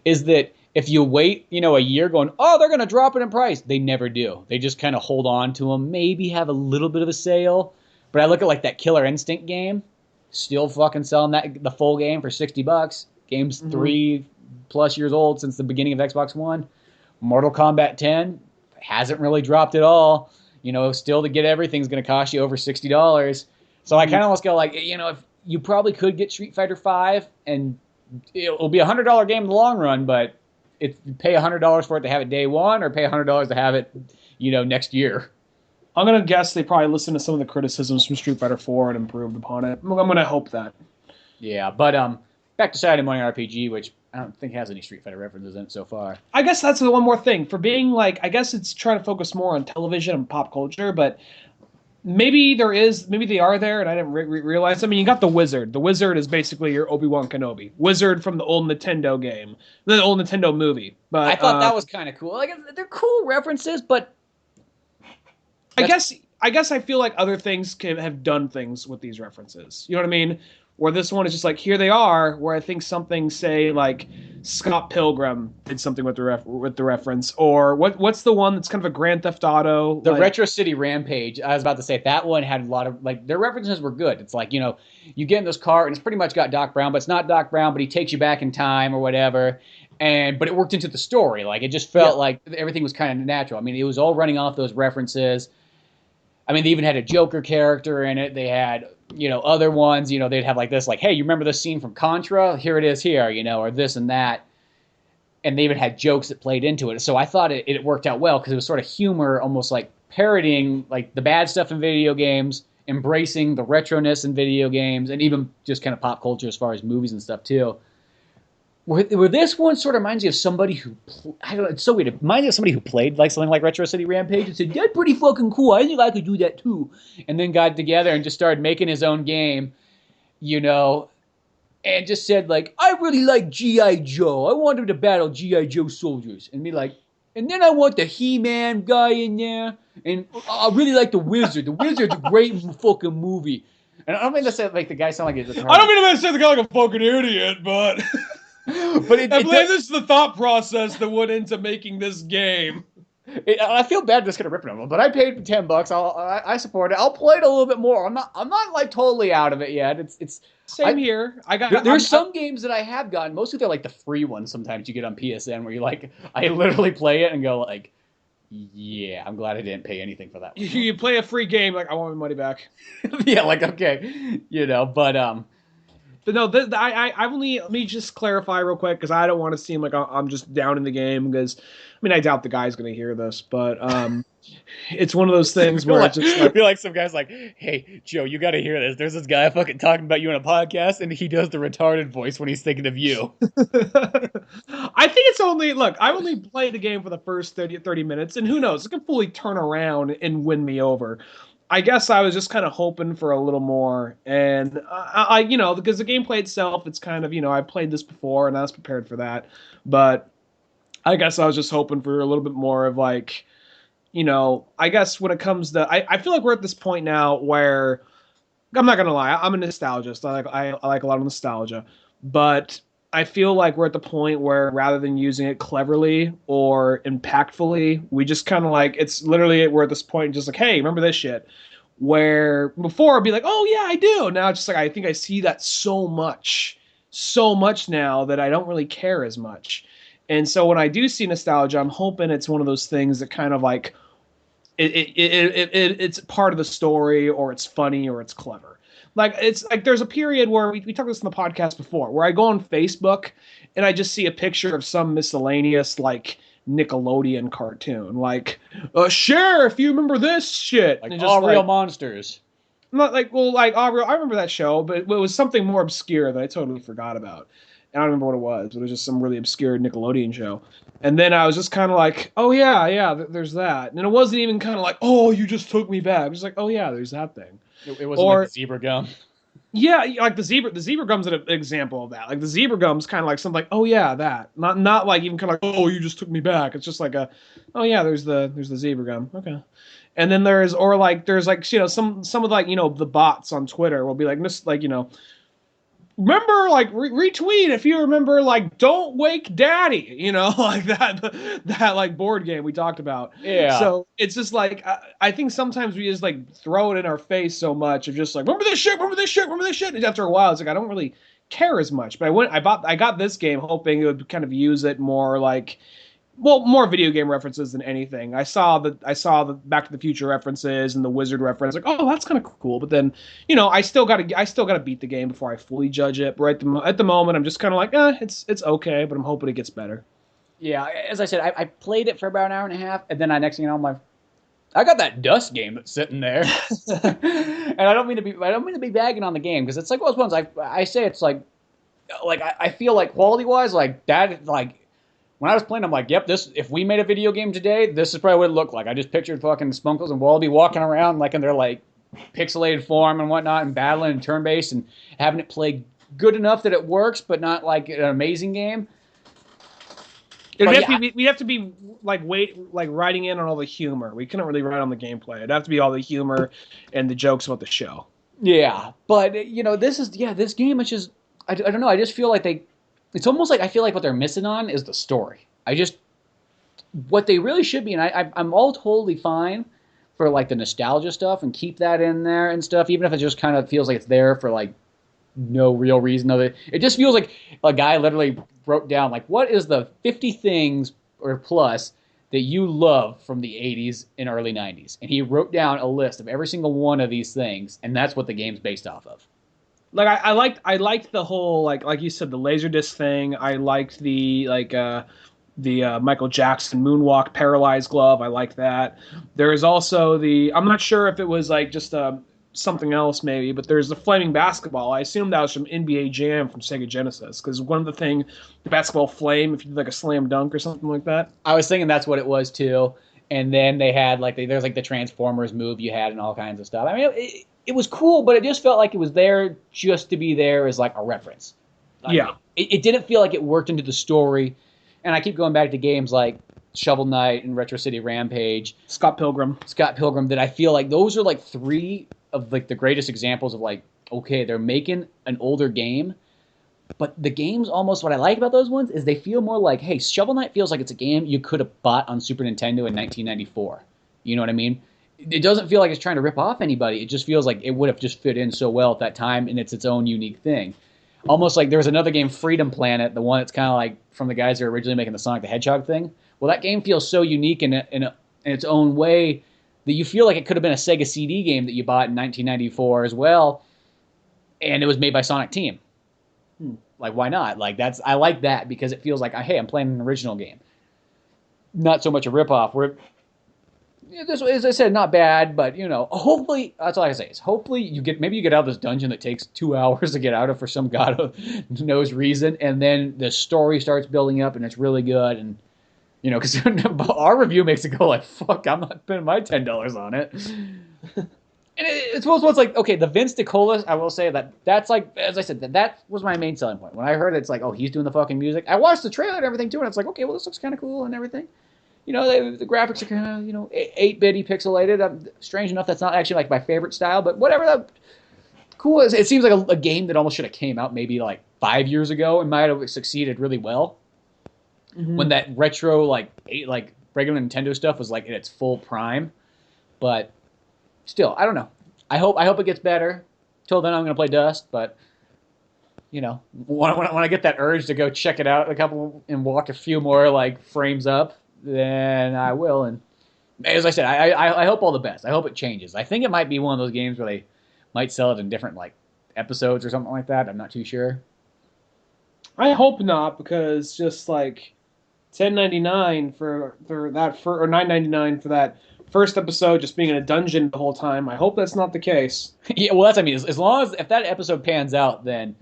is that if you wait, a year going, oh, they're going to drop it in price, they never do. They just kind of hold on to them, maybe have a little bit of a sale. But I look at like that Killer Instinct game, still fucking selling the full game for $60. Game's 3+ years old since the beginning of Xbox One. Mortal Kombat 10 hasn't really dropped at all. Still to get everything's going to cost you over $60. So I kind of almost go like, if you probably could get Street Fighter V, and it'll be $100 game in the long run, but if you pay $100 for it to have it day one, or pay $100 to have it, next year. I'm going to guess they probably listened to some of the criticisms from Street Fighter 4 and improved upon it. I'm going to hope that. Yeah, but back to Saturday Morning RPG, which I don't think it has any Street Fighter references in it so far. I guess that's the one more thing for being like. I guess it's trying to focus more on television and pop culture, but maybe they are there, and I didn't realize. I mean, you got the Wizard. The Wizard is basically your Obi-Wan Kenobi. Wizard from the old Nintendo game, the old Nintendo movie. But I thought that was kind of cool. Like, they're cool references, but I guess I feel like other things have done things with these references. You know what I mean? Where this one is just like, here they are. Where I think something, say like Scott Pilgrim did something with the reference, or what's the one that's kind of a Grand Theft Auto? The Retro City Rampage. I was about to say that one had a lot of like their references were good. It's like, you know, you get in this car and it's pretty much got Doc Brown, but it's not Doc Brown, but he takes you back in time or whatever. But it worked into the story. Like, it just felt like everything was kind of natural. I mean, it was all running off those references. I mean, they even had a Joker character in it. They had, you know, other ones, you know, they'd have like this, like, hey, you remember this scene from Contra? Here it is here, you know, or this and that. And they even had jokes that played into it. So I thought it worked out well because it was sort of humor, almost like parodying like the bad stuff in video games, embracing the retroness in video games, and even just kind of pop culture as far as movies and stuff too. Where this one sort of reminds you of somebody who, I don't know, it's so weird. It reminds you of somebody who played like something like Retro City Rampage and said, that's pretty fucking cool. I think I could do that too. And then got together and just started making his own game, you know, and just said like, I really like G.I. Joe. I want him to battle G.I. Joe soldiers. And be like, and then I want the He-Man guy in there. And I really like the Wizard. The Wizard's a great fucking movie. And I don't mean to say like the guy sound like he's I don't mean to say the guy like a fucking idiot, but... But I believe this is the thought process that went into making this game. I feel bad just gonna rip it, but I paid $10. I support it. I'll play it a little bit more. I'm not like totally out of it yet. It's same here. There's some games that I have gotten. Mostly they're like the free ones. Sometimes you get on PSN where you like I literally play it and go like, yeah, I'm glad I didn't pay anything for that. You play a free game like I want my money back. Yeah, like okay, you know, but But no, I only, let me just clarify real quick because I don't want to seem like I'm just down in the game because, I mean, I doubt the guy's going to hear this, but it's one of those things where it's just like... I feel like some guy's like, hey, Joe, you got to hear this. There's this guy fucking talking about you on a podcast and he does the retarded voice when he's thinking of you. I think it's only, look, I only played the game for the first 30 minutes and who knows, it can fully turn around and win me over. I guess I was just kind of hoping for a little more, and I you know, because the gameplay itself, it's kind of, you know, I've played this before and I was prepared for that, but I guess I was just hoping for a little bit more of like, you know, I guess when it comes to, I feel like we're at this point now where, I'm not gonna lie, I'm a nostalgist. I like a lot of nostalgia, but I feel like we're at the point where rather than using it cleverly or impactfully, we just kind of like, it's literally, we're at this point just like, hey, remember this shit? Where before I'd be like, oh yeah, I do. Now it's just like, I think I see that so much now that I don't really care as much. And so when I do see nostalgia, I'm hoping it's one of those things that kind of like, it's part of the story, or it's funny, or it's clever. Like, it's like there's a period where we talked about this in the podcast before, where I go on Facebook and I just see a picture of some miscellaneous like Nickelodeon cartoon, like Sheriff, you remember this shit? Like All Real Monsters. Not like, well, like All Real. I remember that show, but it was something more obscure that I totally forgot about. And I don't remember what it was, but it was just some really obscure Nickelodeon show. And then I was just kind of like, oh yeah, there's that. And it wasn't even kind of like, oh, you just took me back. It was like, oh yeah, there's that thing. It wasn't like the zebra gum. Yeah, like the zebra gum's an example of that. Like the zebra gum's kind of like something like, oh yeah, that. Not like even kind of like, oh, you just took me back. It's just like a, oh yeah, there's the zebra gum. Okay. And then there's like, you know, some of like, you know, the bots on Twitter will be like, just like, you know, remember, like, retweet if you remember, like, Don't Wake Daddy, you know, like that like board game we talked about. Yeah. So it's just like, I think sometimes we just like throw it in our face so much of just like, remember this shit. And after a while, it's like, I don't really care as much. But I got this game hoping it would kind of use it more like, well, more video game references than anything. I saw the Back to the Future references and the Wizard reference. Like, oh, that's kind of cool. But then, you know, I still gotta beat the game before I fully judge it. But at the moment, I'm just kind of like, it's okay. But I'm hoping it gets better. Yeah, as I said, I played it for about an hour and a half, and then next thing you know, I got that Dust game that's sitting there, and I don't mean to be bagging on the game because it's like, well, it's ones I say it's like. like I feel like quality wise, like that, like when I was playing, I'm like, yep, this. If we made a video game today, this is probably what it looked like. I just pictured fucking Spunkles and Wallaby walking around like in their like pixelated form and whatnot, and battling and turn based, and having it play good enough that it works, but not like an amazing game. We'd have to be like writing in on all the humor. We couldn't really write on the gameplay. It'd have to be all the humor and the jokes about the show. Yeah, but this game is just I don't know. I just feel like it's almost like I feel like what they're missing on is the story. What they really should be, and I'm all totally fine for like the nostalgia stuff and keep that in there and stuff, even if it just kind of feels like it's there for like no real reason of it. It just feels like a guy literally wrote down like, what is the 50 things or plus that you love from the 80s and early 90s, and he wrote down a list of every single one of these things, and that's what the game's based off of. Like I liked the whole like you said, the Laserdisc thing. I liked the Michael Jackson moonwalk paralyzed glove. I liked that. There's also I'm not sure if it was like just something else maybe, but there's the flaming basketball. I assume that was from NBA Jam from Sega Genesis, because one of the basketball flame, if you did like a slam dunk or something like that. I was thinking that's what it was too. And then they had like there's like the Transformers move you had and all kinds of stuff. I mean, it was cool, but it just felt like it was there just to be there as like a reference. Yeah. It didn't feel like it worked into the story. And I keep going back to games like Shovel Knight and Retro City Rampage. Scott Pilgrim, that I feel like those are like three of like the greatest examples of like, okay, they're making an older game, but the games almost, what I like about those ones is they feel more like, hey, Shovel Knight feels like it's a game you could have bought on Super Nintendo in 1994. You know what I mean? It doesn't feel like it's trying to rip off anybody. It just feels like it would have just fit in so well at that time, and it's its own unique thing. Almost like there's another game, Freedom Planet, the one that's kind of like from the guys who are originally making the Sonic the Hedgehog thing. Well, that game feels so unique in its own way that you feel like it could have been a Sega CD game that you bought in 1994 as well, and it was made by Sonic Team. Like, why not? Like, I like that because it feels like, hey, I'm playing an original game. Not so much a ripoff. Where this, as I said, not bad, but hopefully that's all I can say is hopefully you get out of this dungeon that takes 2 hours to get out of for some god knows reason, and then the story starts building up and it's really good, and because our review makes it go like, fuck, I'm not spending my $10 on it. And it's what's like, okay, the Vince DiCola, I will say that's like, as I said, that was my main selling point. When I heard it's like, oh, he's doing the fucking music, I watched the trailer and everything too, and it's like, okay, well, this looks kind of cool and everything. The graphics are kind of, 8-bitty pixelated. Strange enough, that's not actually like my favorite style, but whatever. Cool. It seems like a game that almost should have came out maybe like 5 years ago and might have succeeded really well. Mm-hmm. When that retro, like regular Nintendo stuff was like in its full prime. But still, I don't know. I hope it gets better. Till then, I'm going to play Dust, but when I get that urge to go check it out and walk a few more like frames up, then I will. And as I said, I hope all the best. I hope it changes. I think it might be one of those games where they might sell it in different like episodes or something like that. I'm not too sure. I hope not, because just like $10.99 for that, or $9.99 for that first episode just being in a dungeon the whole time. I hope that's not the case. Yeah, well, as long as if that episode pans out, then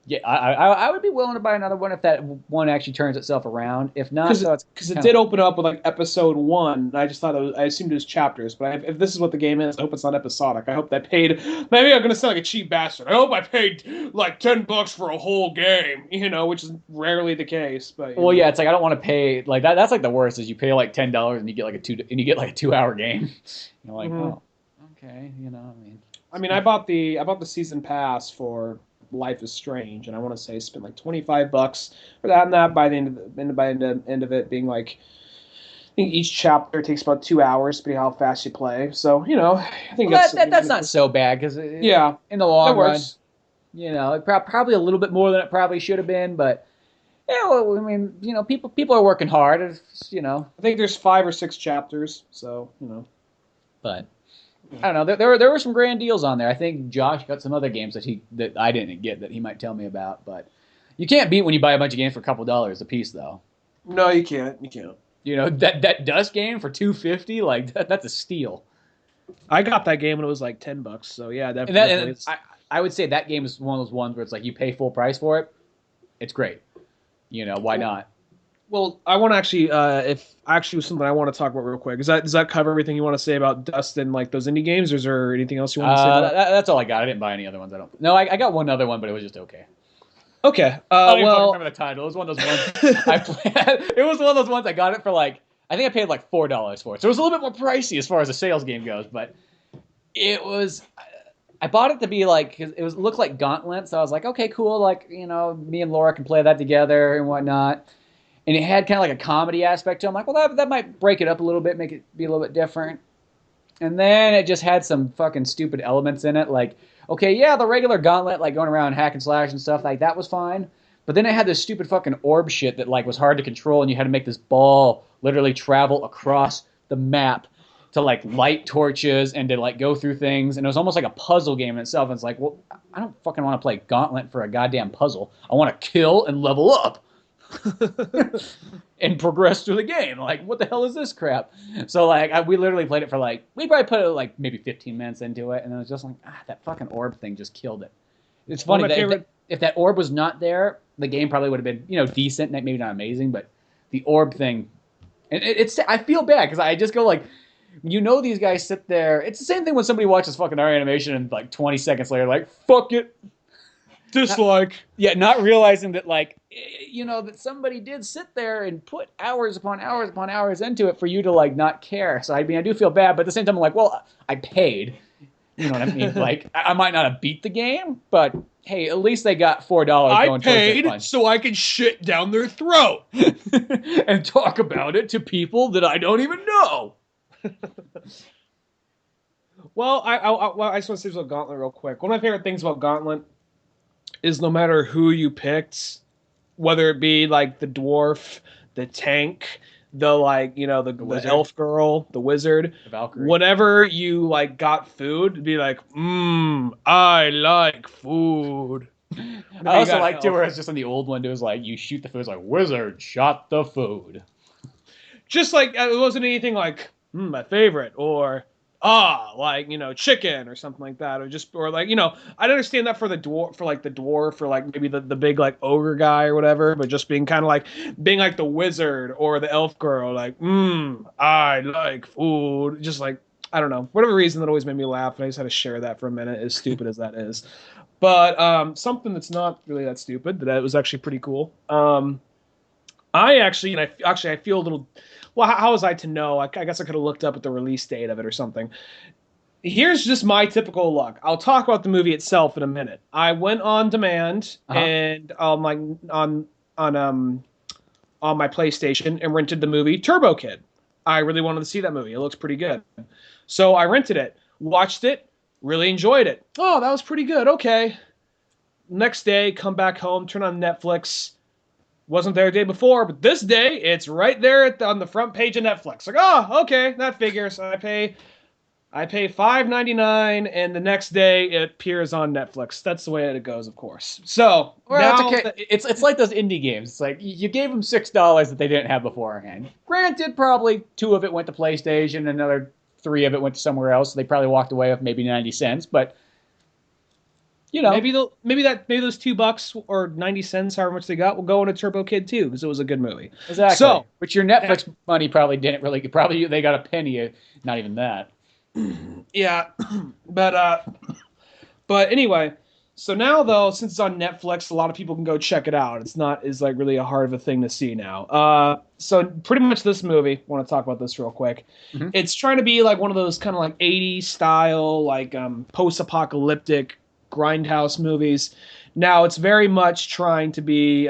yeah, I would be willing to buy another one if that one actually turns itself around. If not, because it did open up with like episode 1. And I just thought I assumed it was chapters, but if this is what the game is, I hope it's not episodic. I hope they paid. Maybe I'm gonna sound like a cheap bastard. I hope I paid like $10 for a whole game, which is rarely the case. But yeah, it's like I don't want to pay like that. That's like the worst is you pay like $10 and you get like a 2-hour game. You're like, oh, okay, I mean, I bought the season pass for Life is Strange, and I want to say I spent like $25 for that, and that by the end of it being like, I think each chapter takes about 2 hours, depending how fast you play. So I think that's not so bad because in the long run, probably a little bit more than it probably should have been, but people are working hard. I think there's 5 or 6 chapters, so but. I don't know. There were some grand deals on there. I think Josh got some other games that I didn't get that he might tell me about. But you can't beat when you buy a bunch of games for a couple $1 a piece, though. No, you can't. You can't. That Dust game for $250, like that's a steal. I got that game when it was like $10. So yeah, definitely. I would say that game is one of those ones where it's like you pay full price for it. it's great. You know, why not? Well, I want to actually, if actually was something I want to talk about real quick. Does that cover everything you want to say about Dust and like those indie games, or is there anything else you want to say about? That's all I got. I didn't buy any other ones. I don't. No, I got one other one, but it was just okay. Okay. I don't even fucking Well, remember the title. It was one of those ones I played. It was one of those ones I got it for like I think I paid like $4 for it. So it was a little bit more pricey as far as a sales game goes, but it was. I bought it to be like cause it looked like Gauntlet, so I was like, okay, cool. Like me and Laura can play that together and whatnot. And it had kind of like a comedy aspect to it. I'm like, well, that might break it up a little bit, make it be a little bit different. And then it just had some fucking stupid elements in it. Like, okay, yeah, the regular Gauntlet, like going around hack and slash and stuff, like that was fine. But then it had this stupid fucking orb shit that like was hard to control, and you had to make this ball literally travel across the map to like light torches and to like go through things. And it was almost like a puzzle game in itself. And it's like, well, I don't fucking want to play Gauntlet for a goddamn puzzle. I want to kill and level up. And progress through the game. Like, what the hell is this crap? So, like, we literally played it for, like, we probably put, like, maybe 15 minutes into it, and it was just like, that fucking orb thing just killed it. It's funny that if that orb was not there, the game probably would have been, decent, maybe not amazing, but the orb thing, and I feel bad, because I just go, like, these guys sit there, it's the same thing when somebody watches fucking our animation, and, like, 20 seconds later, like, fuck it. dislike. Not realizing that, like, that somebody did sit there and put hours upon hours upon hours into it for you to, like, not care. So, I mean, I do feel bad, but at the same time, I'm like, well, I paid. You know what I mean? Like, I might not have beat the game, but, hey, at least they got $4 I going towards it. paid so I could shit down their throat. And talk about it to people that I don't even know. Well, I just want to say about Gauntlet real quick. One of my favorite things about Gauntlet is no matter who you picked, whether it be like the dwarf, the tank, the like, the elf girl, the wizard, the Valkyrie, whenever you like got food, it'd be like, I like food. I also like too where it's just on the old one, it was like you shoot the food, it's like wizard shot the food. Just like it wasn't anything like my favorite or chicken or something like that, or like I'd understand that for the dwarf, or like maybe the big like ogre guy or whatever, but just being kind of like being like the wizard or the elf girl, like I like food, just like I don't know, whatever reason that always made me laugh, and I just had to share that for a minute, as stupid as that is. But something that's not really that stupid, that was actually pretty cool. I feel a little. Well, how was I to know? I guess I could have looked up at the release date of it or something. Here's just my typical luck. I'll talk about the movie itself in a minute. I went on demand and on my PlayStation and rented the movie Turbo Kid. I really wanted to see that movie. It looks pretty good. So I rented it, watched it, really enjoyed it. Oh, that was pretty good. Okay. Next day, come back home, turn on Netflix. Wasn't there the day before, but this day, it's right there on the front page of Netflix. Like, oh, okay, that figures. I pay $5.99, and the next day it appears on Netflix. That's the way it goes, of course. So, now okay. It's like those indie games. It's like you gave them $6 that they didn't have beforehand. Granted, probably 2 of it went to PlayStation, another 3 of it went to somewhere else. So they probably walked away with maybe 90 cents, but maybe those $2 or 90 cents, however much they got, will go into Turbo Kid too, because it was a good movie. Exactly. So, but your Netflix money probably didn't really. Probably they got a penny, not even that. Yeah, but anyway. So now though, since it's on Netflix, a lot of people can go check it out. It's not as like really a hard of a thing to see now. So pretty much this movie, I want to talk about this real quick. Mm-hmm. It's trying to be like one of those kind of like 80s style, like post-apocalyptic grindhouse movies. Now it's very much trying to be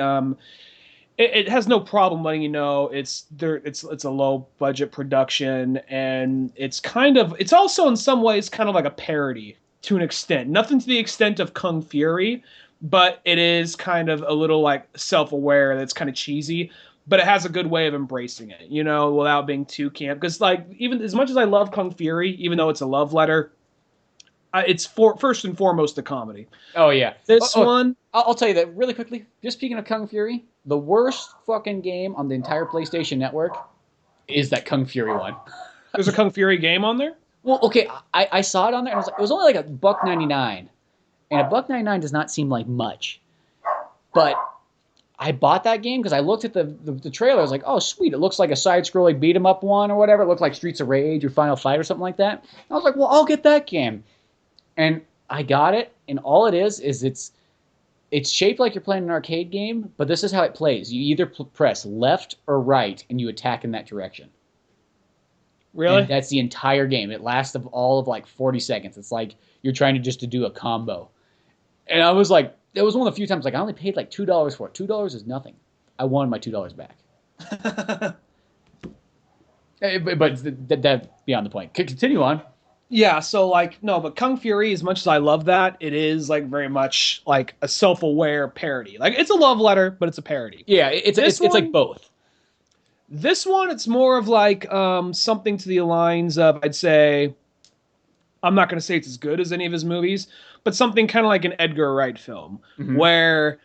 it has no problem letting you know it's a low budget production, and it's also in some ways kind of like a parody to an extent. Nothing to the extent of Kung Fury, but it is kind of a little like self-aware that's kind of cheesy, but it has a good way of embracing it, without being too camp. Because like even as much as I love Kung Fury, even though it's a love letter, it's first and foremost a comedy. Oh, yeah. This one... I'll tell you that really quickly. Just speaking of Kung Fury, the worst fucking game on the entire PlayStation Network is that Kung Fury one. There's a Kung Fury game on there? Well, okay, I saw it on there, and it was only like $1.99. And $1.99 does not seem like much. But I bought that game because I looked at the trailer. I was like, oh, sweet. It looks like a side-scrolling beat-em-up one or whatever. It looked like Streets of Rage or Final Fight or something like that. I was like, well, I'll get that game. And I got it, and all it is it's shaped like you're playing an arcade game, but this is how it plays. You either press left or right, and you attack in that direction. Really? And that's the entire game. It lasts all of like 40 seconds. It's like you're trying to do a combo. And I was like, it was one of the few times, like, I only paid like $2 for it. $2 is nothing. I wanted my $2 back. But that's beyond the point. Continue on. Yeah, so like no, but Kung Fury, as much as I love that, it is like very much like a self-aware parody. Like it's a love letter, but it's a parody. Yeah, it's like both. This one, it's more of like something to the lines of, I'd say, I'm not going to say it's as good as any of his movies, but something kind of like an Edgar Wright film, where,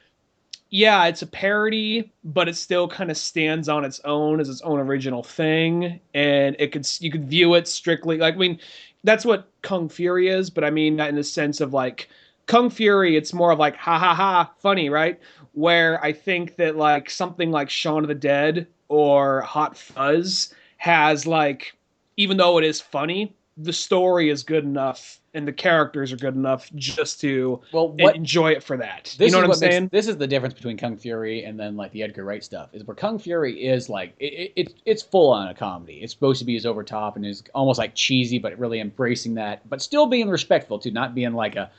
yeah, it's a parody, but it still kind of stands on its own as its own original thing, and you could view it strictly like, I mean, that's what Kung Fury is, but I mean that in the sense of like Kung Fury, it's more of like ha ha ha funny, right? Where I think that like something like Shaun of the Dead or Hot Fuzz has like, even though it is funny, the story is good enough and the characters are good enough just to enjoy it for that. You know what I'm saying? This is the difference between Kung Fury and then like the Edgar Wright stuff. Is where Kung Fury is like it's full on a comedy. It's supposed to be as over top and is almost like cheesy, but really embracing that, but still being respectful to not being like a,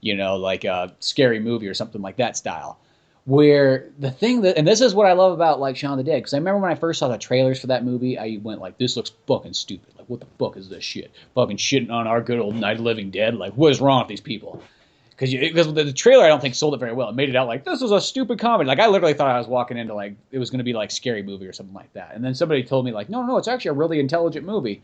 like a scary movie or something like that style. Where the thing that, and this is what I love about like Shaun of the Dead, because I remember when I first saw the trailers for that movie, I went like, this looks fucking stupid. Like, what the fuck is this shit? Fucking shitting on our good old Night of the Living Dead. Like, what is wrong with these people? Because the trailer, I don't think, sold it very well. It made it out like, this was a stupid comedy. Like, I literally thought I was walking into like, it was going to be like Scary Movie or something like that. And then somebody told me like, no, it's actually a really intelligent movie.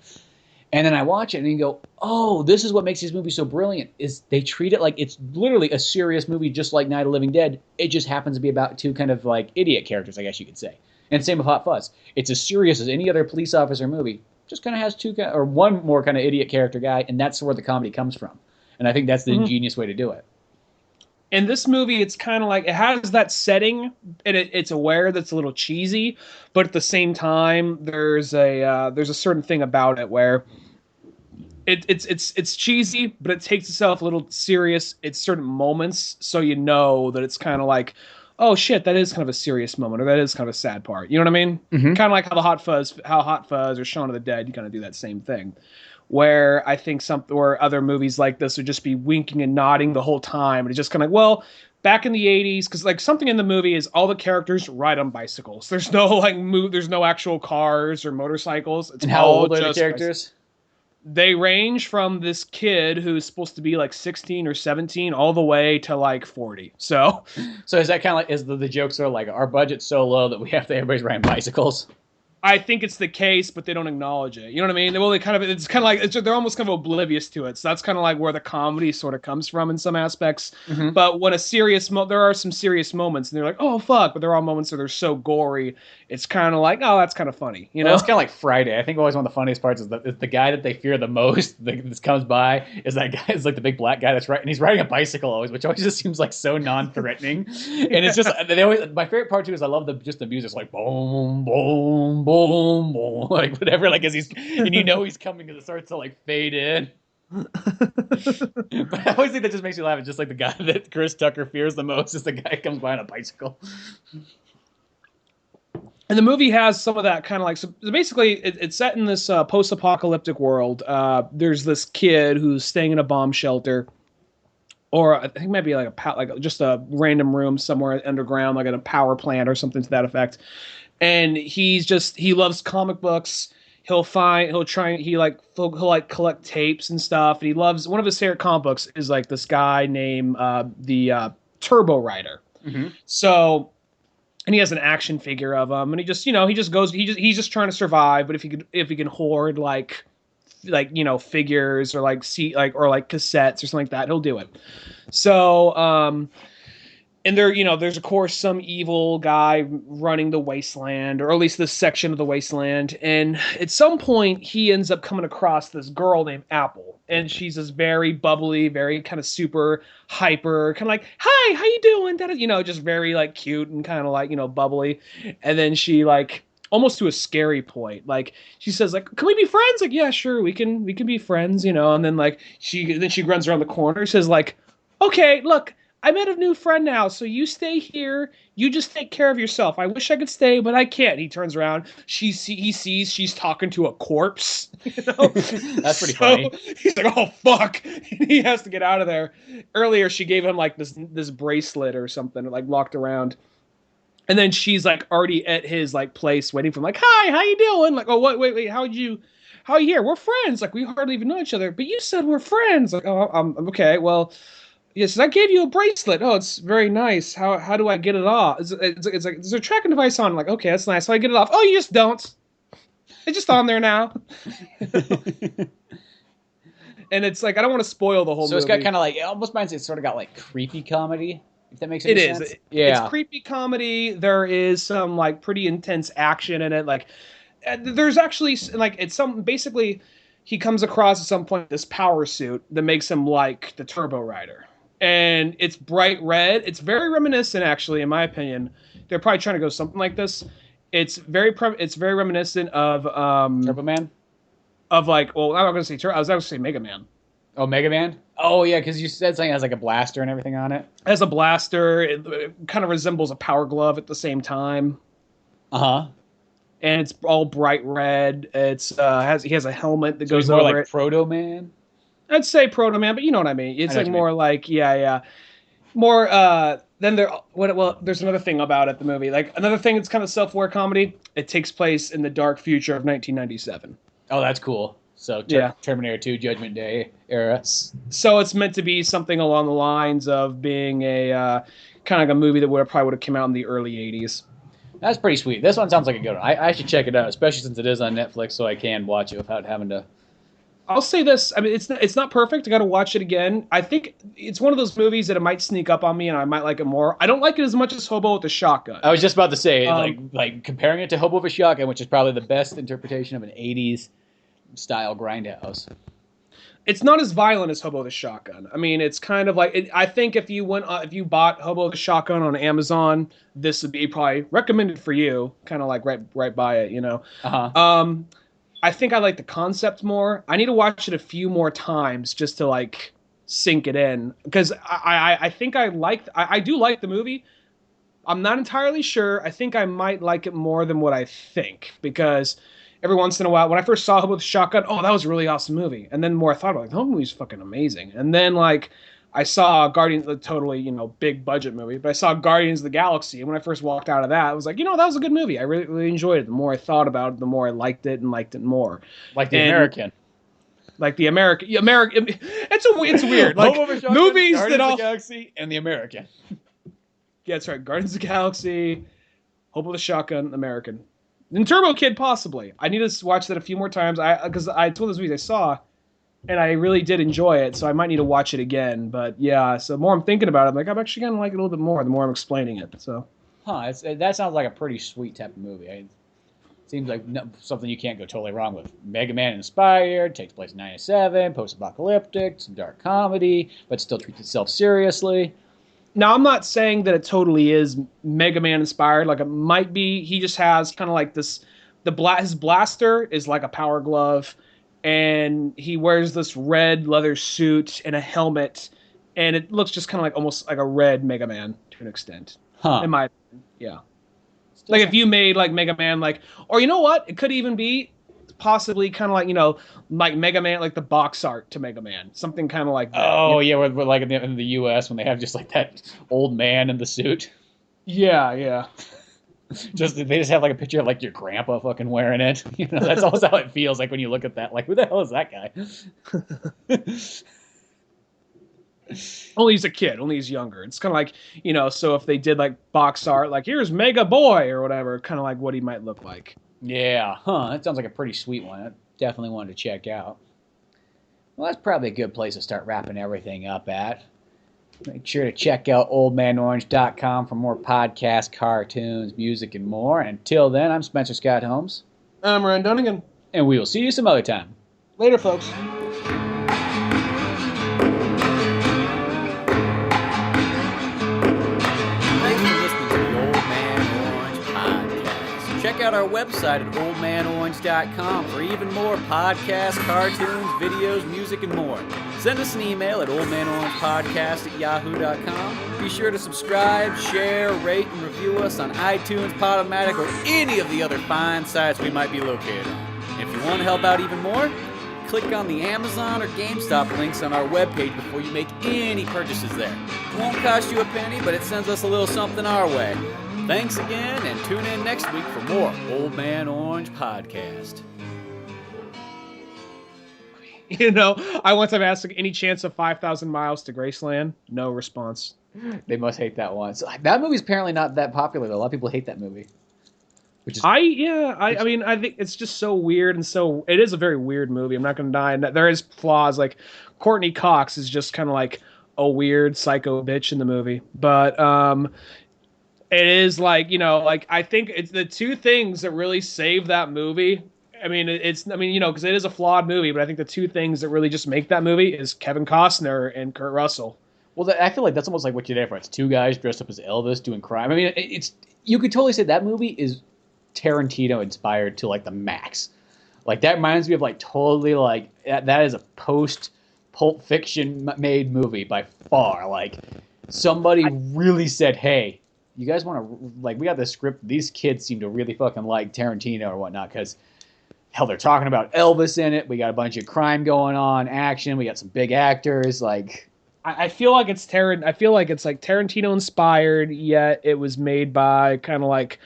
And then I watch it and you go, oh, this is what makes these movies so brilliant, is they treat it like it's literally a serious movie just like Night of the Living Dead. It just happens to be about two kind of like idiot characters, I guess you could say. And same with Hot Fuzz. It's as serious as any other police officer movie. Just kind of has one more kind of idiot character guy, and that's where the comedy comes from. And I think that's the ingenious way to do it. In this movie, it's kind of like, it has that setting, and it's aware that it's a little cheesy, but at the same time, there's a certain thing about it where it's cheesy, but it takes itself a little serious at certain moments, so you know that it's kind of like, oh shit, that is kind of a serious moment, or that is kind of a sad part. You know what I mean? Kind of like how Hot Fuzz or Shaun of the Dead, you kind of do that same thing. Where I think or other movies like this would just be winking and nodding the whole time, and it's just kind of like, well, back in the 80s, because like something in the movie is all the characters ride on bicycles. There's no there's no actual cars or motorcycles. It's and how old are the characters? They range from this kid who's supposed to be like 16 or 17 all the way to like 40. So is that kind of like, is the jokes are like, our budget's so low that everybody's riding bicycles? I think it's the case, but they don't acknowledge it. You know what I mean? It's kind of like, they're almost kind of oblivious to it. So that's kind of like where the comedy sort of comes from in some aspects. But when there are some serious moments, and they're like, oh fuck, but there are moments that are so gory, it's kind of like, oh, that's kind of funny. You know, it's kind of like Friday. I think always one of the funniest parts is the guy that they fear the most that comes by is that guy is like the big black guy that's right, and he's riding a bicycle always, which always just seems like so non-threatening. And it's just my favorite part too is I love the music. It's like boom, boom, boom. Boom, boom, like whatever, like as he's he's coming because it starts to like fade in. But I always think that just makes me laugh. It's just like the guy that Chris Tucker fears the most is the guy who comes by on a bicycle. And the movie has some of that kind of like, so basically it's set in this post-apocalyptic world. There's this kid who's staying in a bomb shelter, or I think maybe like just a random room somewhere underground, like in a power plant or something to that effect. And he loves comic books. He'll collect tapes and stuff. And he loves, one of his favorite comic books is like this guy named the Turbo Rider. So, and he has an action figure of him, and he's just trying to survive. But if he can hoard like figures or like cassettes or something like that, he'll do it. So and there, there's of course some evil guy running the wasteland, or at least this section of the wasteland. And at some point, he ends up coming across this girl named Apple, and she's this very bubbly, very kind of super hyper, kind of like, "Hi, how you doing?" Just very like cute and kind of like bubbly. And then she like almost to a scary point, like she says like, "Can we be friends?" Like, "Yeah, sure, we can be friends," And then like she runs around the corner, says like, "Okay, look, I met a new friend now, so you stay here. You just take care of yourself. I wish I could stay, but I can't." He turns around. He sees she's talking to a corpse. That's pretty funny. He's like, "Oh fuck!" He has to get out of there. Earlier, she gave him like this bracelet or something, like locked around. And then she's like already at his like place, waiting for him. Like, "Hi, how you doing?" Like, "Oh, wait, how are you here? We're friends. Like, we hardly even know each other, but you said we're friends." Like, "Oh, I'm okay. Well." Yes, I gave you a bracelet. Oh, it's very nice. How do I get it off? It's like there's a tracking device on. I'm like, okay, that's nice. How do I get it off? Oh, you just don't. It's just on there now. And it's like I don't want to spoil the whole movie. So it's got kind of like, it almost reminds me, it's sort of got like creepy comedy, if that makes any sense. It is. Yeah. It's creepy comedy. There is some like pretty intense action in it. Like there's actually like it's some basically he comes across at some point this power suit that makes him like the Turbo Rider. And it's bright red. It's very reminiscent, actually, in my opinion. They're probably trying to go something like this. It's very reminiscent of Turbo Man. Of like, well, I'm not gonna say I was going to say Mega Man. Oh, Mega Man. Oh yeah, because you said something that has like a blaster and everything on it. As a blaster, it kind of resembles a power glove at the same time. And it's all bright red. It's he has a helmet that goes more over like it. Proto Man. I'd say Proto Man, but you know what I mean. It's like more like more then there's another thing about it, the movie. Like another thing that's kind of self-aware comedy. It takes place in the dark future of 1997. Oh, that's cool. So Terminator 2 Judgment Day era. So it's meant to be something along the lines of being a kind of like a movie that probably would have come out in the early 80s. That's pretty sweet. This one sounds like a good one. I should check it out, especially since it is on Netflix, so I can watch it without having to. I'll say this. I mean, it's not perfect. I got to watch it again. I think it's one of those movies that it might sneak up on me, and I might like it more. I don't like it as much as Hobo with the Shotgun. I was just about to say, like comparing it to Hobo with a Shotgun, which is probably the best interpretation of an '80s style grindhouse. It's not as violent as Hobo the Shotgun. I mean, it's kind of like I think if you bought Hobo the Shotgun on Amazon, this would be probably recommended for you. Kind of like right by it, I think I like the concept more. I need to watch it a few more times just to like sink it in, because I think I do like the movie. I'm not entirely sure. I think I might like it more than what I think, because every once in a while, when I first saw Hobo with the Shotgun, oh, that was a really awesome movie. And then the more I thought about it, the whole movie's fucking amazing. And then like I saw Guardians, a totally, big budget movie, but I saw Guardians of the Galaxy, and when I first walked out of that, I was like, that was a good movie. I really, really enjoyed it. The more I thought about it, the more I liked it more. Like the American. Like the American. It's weird. Like movies that all. Guardians of the Galaxy and the American. Yeah, that's right. Guardians of the Galaxy, Hope with a Shotgun, American. And Turbo Kid, possibly. I need to watch that a few more times. Because it's one of those movies I saw, and I really did enjoy it, so I might need to watch it again. But yeah, so the more I'm thinking about it, I'm like, I'm actually gonna like it a little bit more the more I'm explaining it. So, that sounds like a pretty sweet type of movie. It seems like something you can't go totally wrong with. Mega Man inspired, takes place in '97, post-apocalyptic, some dark comedy, but still treats itself seriously. Now, I'm not saying that it totally is Mega Man inspired. Like, it might be. He just has kind of like this. His blaster is like a power glove, and he wears this red leather suit and a helmet, and it looks just kind of like almost like a red Mega Man to an extent. In my opinion, yeah. Like if you made like Mega Man, like, or you know what? It could even be possibly kind of like, like Mega Man, like the box art to Mega Man, something kind of like that. Oh yeah, we're like in the U.S. when they have just like that old man in the suit. Yeah. They just have like a picture of like your grandpa fucking wearing it. That's almost how it feels like when you look at that. Like, who the hell is that guy? Only he's a kid. Only he's younger. It's kind of like, so if they did like box art, like here's Mega Boy or whatever, kind of like what he might look like. Yeah, that sounds like a pretty sweet one. I definitely wanted to check out. Well, that's probably a good place to start wrapping everything up at. Make sure to check out oldmanorange.com for more podcasts, cartoons, music, and more. And until then, I'm Spencer Scott Holmes. I'm Ryan Dunigan. And we will see you some other time. Later, folks. Check out our website at oldmanorange.com for even more podcasts, cartoons, videos, music, and more. Send us an email at oldmanorangepodcast@yahoo.com. Be sure to subscribe, share, rate, and review us on iTunes, Podomatic, or any of the other fine sites we might be located on. If you want to help out even more, click on the Amazon or GameStop links on our webpage before you make any purchases there. It won't cost you a penny, but it sends us a little something our way. Thanks again, and tune in next week for more Old Man Orange Podcast. You know, I once have asked any chance of 5,000 miles to Graceland. No response. They must hate that one. So, that movie's apparently not that popular, though. A lot of people hate that movie. Which is I mean, I think it's just so weird, and so it is a very weird movie. I'm not going to die. And there is flaws. Like Courtney Cox is just kind of like a weird psycho bitch in the movie, but it is like, you know, like I think it's the two things that really save that movie. I mean, you know, because it is a flawed movie, but I think the two things that really just make that movie is Kevin Costner and Kurt Russell. Well, I feel like that's almost like what you're there for. It's two guys dressed up as Elvis doing crime. I mean, you could totally say that movie is Tarantino inspired to like the max. Like that reminds me of like totally like that is a post Pulp Fiction made movie by far. Like somebody really said, hey, you guys want to, like, we got this script. These kids seem to really fucking like Tarantino or whatnot because, hell, they're talking about Elvis in it. We got a bunch of crime going on, action. We got some big actors. Like, I feel like it's I feel like it's like Tarantino inspired, yet it was made by kind of like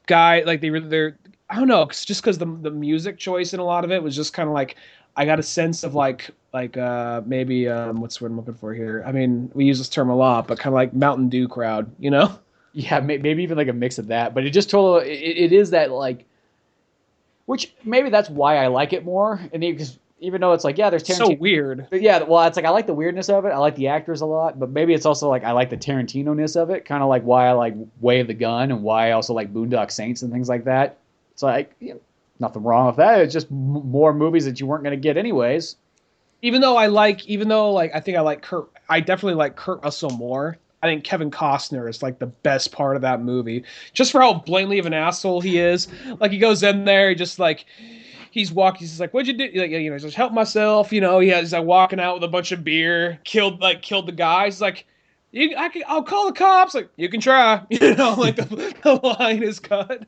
guy like they're I don't know, just because the music choice in a lot of it was just kind of like I got a sense of like maybe what's what I'm looking for here. I mean, we use this term a lot, but kind of like Mountain Dew crowd, you know? Yeah, maybe even like a mix of that. But it just totally it is that like, which maybe that's why I like it more. And because even though it's like, yeah, there's Tarantino. So weird. But yeah, well, it's like I like the weirdness of it. I like the actors a lot, but maybe it's also like I like the Tarantino-ness of it. Kind of like why I like Way of the Gun and why I also like Boondock Saints and things like that. It's like, you know, nothing wrong with that. It's just more movies that you weren't going to get anyways. Even though I think I like Kurt. I definitely like Kurt Russell more. I think Kevin Costner is like the best part of that movie, just for how blatantly of an asshole he is. Like he goes in there, just like he's walking. He's just like, "What'd you do?" Like, you know, just help myself. You know, he's like walking out with a bunch of beer. Killed the guy. He's like, I'll call the cops. Like, you can try. You know, like the line is cut.